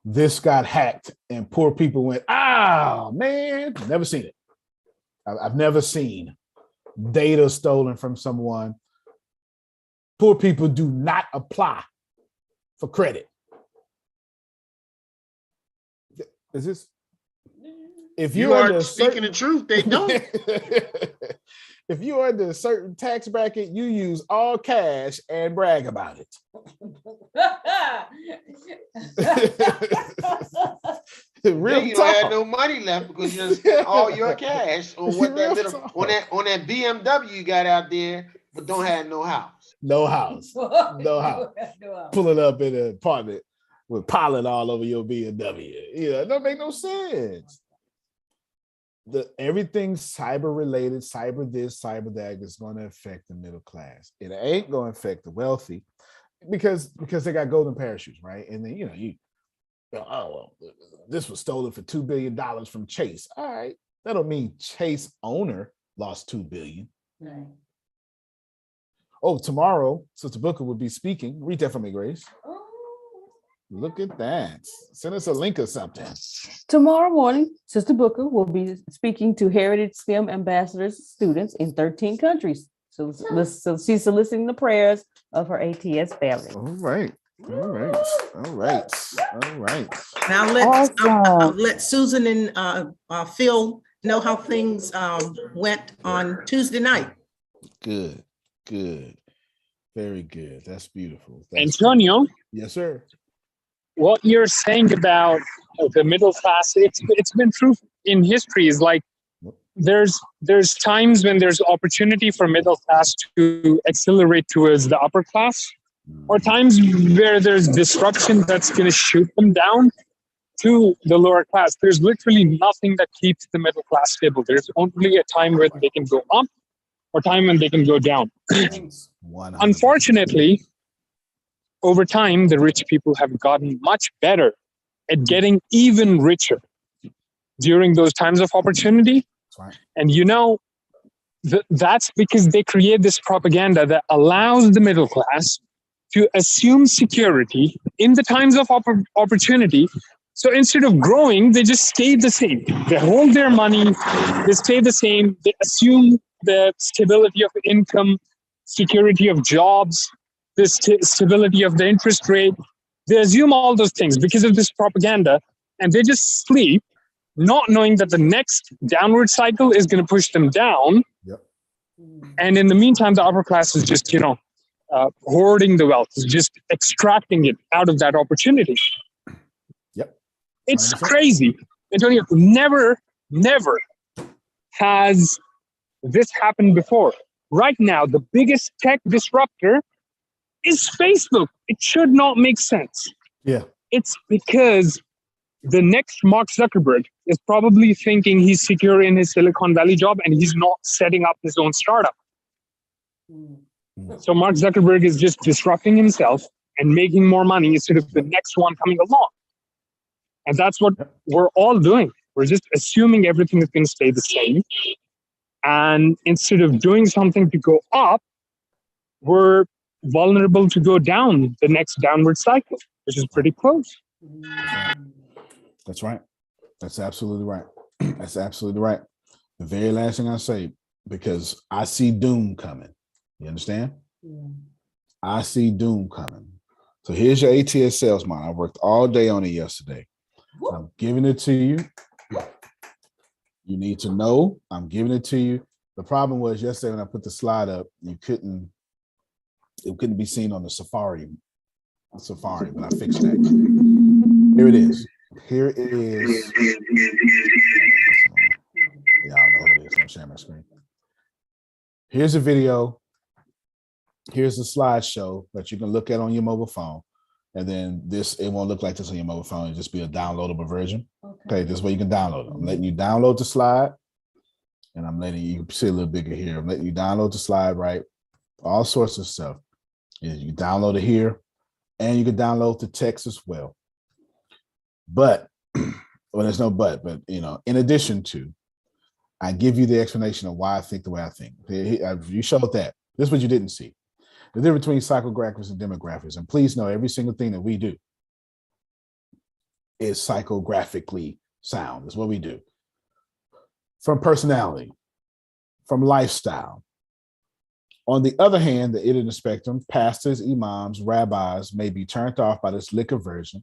this got hacked and poor people went, man, never seen it. I've never seen data stolen from someone. Poor people do not apply for credit. Is this? If You are speaking the truth, they don't. If you're under a certain tax bracket, you use all cash and brag about it. Then you don't have no money left because you just spent all your cash on what on that BMW you got out there, but don't have no house. No house. Pulling up in an apartment with pollen all over your BMW. It don't make no sense. Everything cyber related, cyber this, cyber that is going to affect the middle class. It ain't going to affect the wealthy because they got golden parachutes, right? And then this was stolen for $2 billion from Chase. All right, that don't mean Chase owner lost $2 billion. Right. Oh, tomorrow, Sister Booker will be speaking. Read that for me, Grace. Look at that. Send us a link or something. Tomorrow morning, Sister Booker will be speaking to Heritage STEM Ambassadors students in 13 countries. So she's soliciting the prayers of her ATS family. All right. Now let Susan and Phil know how things went on Tuesday night. Good. Very good. That's beautiful. Antonio? Yes, sir. What you're saying about the middle class, it's been true in history. Is like there's times when there's opportunity for middle class to accelerate towards the upper class, or times where there's disruption that's going to shoot them down to the lower class. There's literally nothing that keeps the middle class stable. There's only a time where they can go up or time when they can go down. Unfortunately, over time, the rich people have gotten much better at getting even richer during those times of opportunity. And you know, that's because they create this propaganda that allows the middle class to assume security in the times of opportunity. So instead of growing, they just stay the same. They hold their money, they stay the same, they assume the stability of income, security of jobs, the stability of the interest rate. They assume all those things because of this propaganda, and they just sleep, not knowing that the next downward cycle is going to push them down. Yep. And in the meantime, the upper class is just, hoarding the wealth, is just extracting it out of that opportunity. Yep. It's crazy. Antonio, never has this happened before. Right now, the biggest tech disruptor is Facebook. It should not make sense. Yeah. It's because the next Mark Zuckerberg is probably thinking he's secure in his Silicon Valley job and he's not setting up his own startup. So Mark Zuckerberg is just disrupting himself and making more money instead of the next one coming along. And that's what we're all doing. We're just assuming everything is going to stay the same. And instead of doing something to go up, we're vulnerable to go down the next downward cycle, which is pretty close. That's right. That's absolutely right. That's absolutely right. The very last thing I say, because I see doom coming. You understand? Yeah. I see doom coming. So here's your ATS sales model. I worked all day on it yesterday. I'm giving it to you. You need to know I'm giving it to you. The problem was yesterday when I put the slide up, it couldn't be seen on the Safari, but I fixed that. Here it is. Here is. Yeah, I don't know what it is. I'm sharing my screen. Here's a video. Here's a slideshow that you can look at on your mobile phone. And then it won't look like this on your mobile phone. It'll just be a downloadable version. Okay, this way you can download it. I'm letting you download the slide. And I'm letting you see a little bigger here. I'm letting you download the slide, right? All sorts of stuff. You can download it here. And you can download the text as well. But, well, there's no but in addition to, I give you the explanation of why I think the way I think. You showed that. This is what you didn't see. The difference between psychographics and demographics. And please know every single thing that we do is psychographically sound. That's what we do. From personality, from lifestyle. On the other hand, the end of the spectrum, pastors, imams, rabbis may be turned off by this liquor version,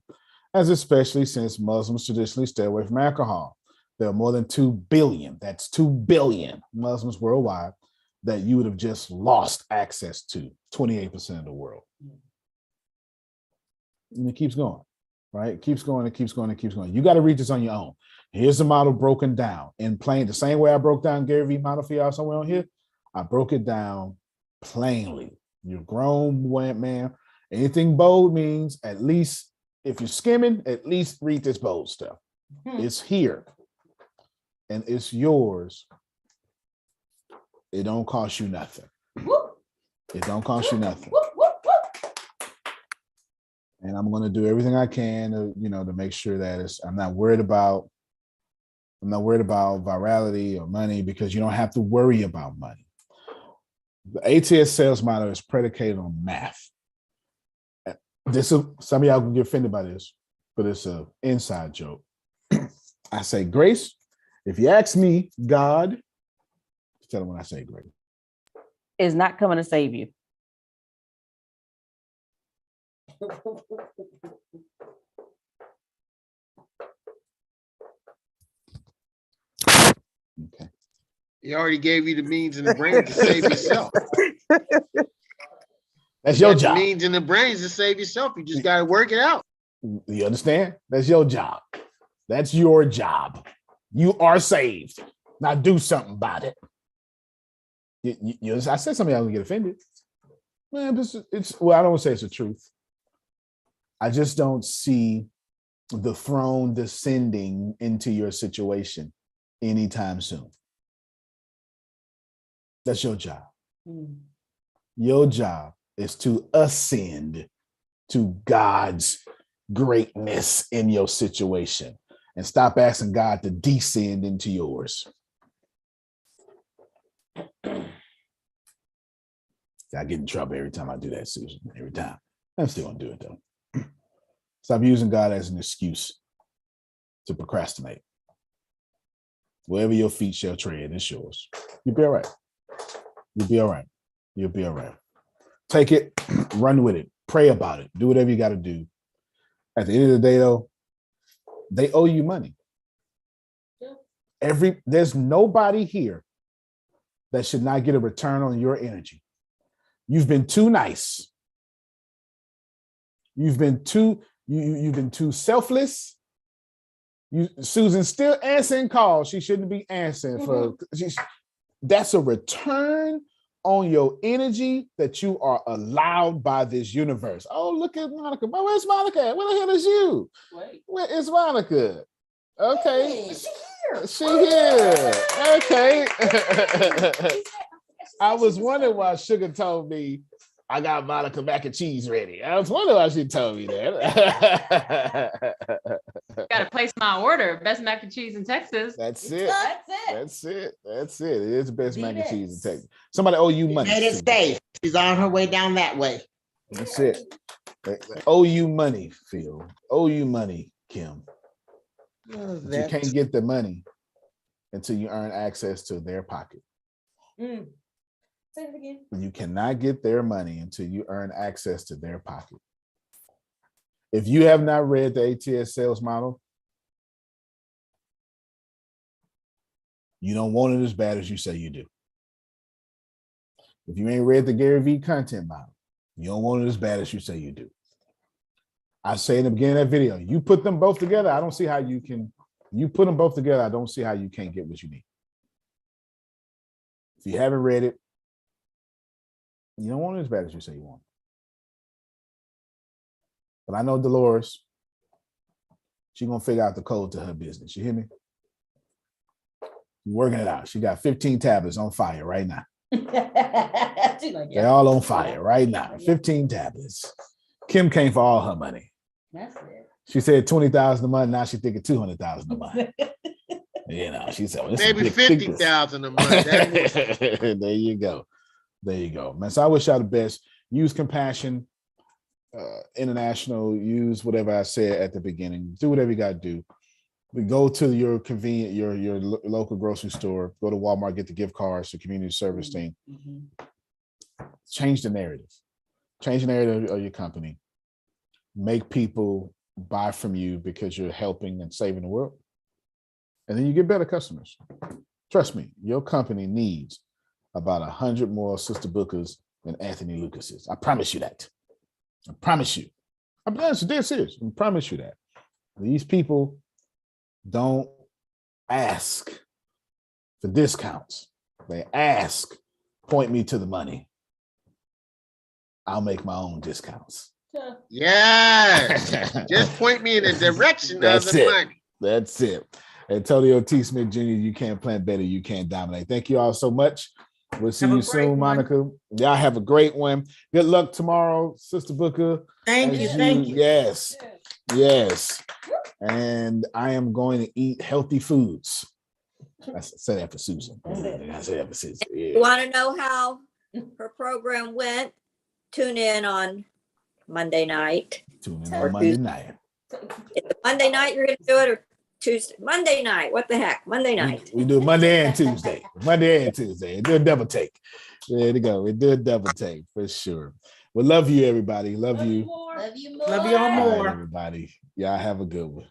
as especially since Muslims traditionally stay away from alcohol. There are more than 2 billion, that's 2 billion Muslims worldwide that you would have just lost access to, 28% of the world. And it keeps going, right? It keeps going, it keeps going, it keeps going. You got to read this on your own. Here's the model broken down in plain, the same way I broke down Gary Vee model for y'all somewhere on here. I broke it down plainly. You're grown man. Anything bold means, at least if you're skimming, at least read this bold stuff. It's here and it's yours. It don't cost you nothing. It don't cost you nothing. And I'm going to do everything I can to make sure that I'm not worried about virality or money, because you don't have to worry about money. The ATS sales model is predicated on math. Some of y'all can get offended by this, but it's an inside joke. I say grace. If you ask me, God, tell them when I say grace. Is not coming to save you. Okay. He already gave you the means and the brains to save yourself. That's your job. The means and the brains to save yourself. You just got to work it out. You understand? That's your job. That's your job. You are saved. Now do something about it. I said something, y'all gonna get offended. Man, it's well, I don't say it's the truth. I just don't see the throne descending into your situation anytime soon. That's your job. Your job is to ascend to God's greatness in your situation and stop asking God to descend into yours. I get in trouble every time I do that, Susan. Every time. I'm still gonna do it though. Stop using God as an excuse to procrastinate. Wherever your feet shall tread, it's yours. You'll be all right. You'll be all right. You'll be all right. Take it, run with it, pray about it, do whatever you got to do. At the end of the day, though, they owe you money. There's nobody here that should not get a return on your energy. You've been too nice. You've been too selfless. Susan's still answering calls she shouldn't be answering for. That's a return on your energy that you are allowed by this universe. Oh, look at Monica. Where's Monica? Where the hell is you? Where is Monica? Okay. Hey, she here. Okay. I was wondering why Sugar told me I got Monica mac and cheese ready. I was wondering why she told me that. Gotta place my order. Best mac and cheese in Texas. That's it. That's it. It is the best mac and cheese in Texas. Somebody owe you money. Made it safe. She's on her way down that way. That's it. They owe you money, Phil. Owe you money, Kim. But you can't get the money until you earn access to their pocket. Say it again. You cannot get their money until you earn access to their pocket. If you have not read the ATS sales model, you don't want it as bad as you say you do. If you ain't read the Gary Vee content model, you don't want it as bad as you say you do. I say in the beginning of that video, you put them both together, I don't see how you can, you put them both together, I don't see how you can't get what you need. If you haven't read it, you don't want it as bad as you say you want. But I know Dolores, she's going to figure out the code to her business. You hear me? Working it out. She got 15 tablets on fire right now. They're all on fire right now. 15 tablets. Kim came for all her money. That's it. She said 20,000 a month. Now she's thinking 200,000 a month. You know, she said, well, maybe 50,000 a month. There you go. There you go, man. So I wish y'all the best. Use compassion, international. Use whatever I said at the beginning. Do whatever you got to do. We go to your convenient, your local grocery store. Go to Walmart. Get the gift cards. The community service thing. Change the narrative. Change the narrative of your company. Make people buy from you because you're helping and saving the world. And then you get better customers. Trust me, your company needs about 100 more Sister Bookers than Anthony Lucas's. I promise you that. I promise you. I'm dead serious. I promise you that. These people don't ask for discounts. They ask, point me to the money. I'll make my own discounts. Yes. Just point me in the direction of the money. That's it. Antonio T. Smith Jr., you can't plant better, you can't dominate. Thank you all so much. We'll see you soon, Monica. Y'all have a great one. Good luck tomorrow, Sister Booker. Thank you. Thank you. Yes. Yes. And I am going to eat healthy foods. I said that for Susan. I said that for Susan. Yeah. You want to know how her program went? Tune in on Monday night. Tune in on Monday night. Is it Monday night you're going to do it, or Tuesday? Monday night. What the heck? Monday night. We do Monday and Tuesday. Monday and Tuesday. Do a double take. There you go. We do a double take for sure. Well, love you, everybody. Love you. Love you more. Love you all more. All right, everybody. Y'all have a good one.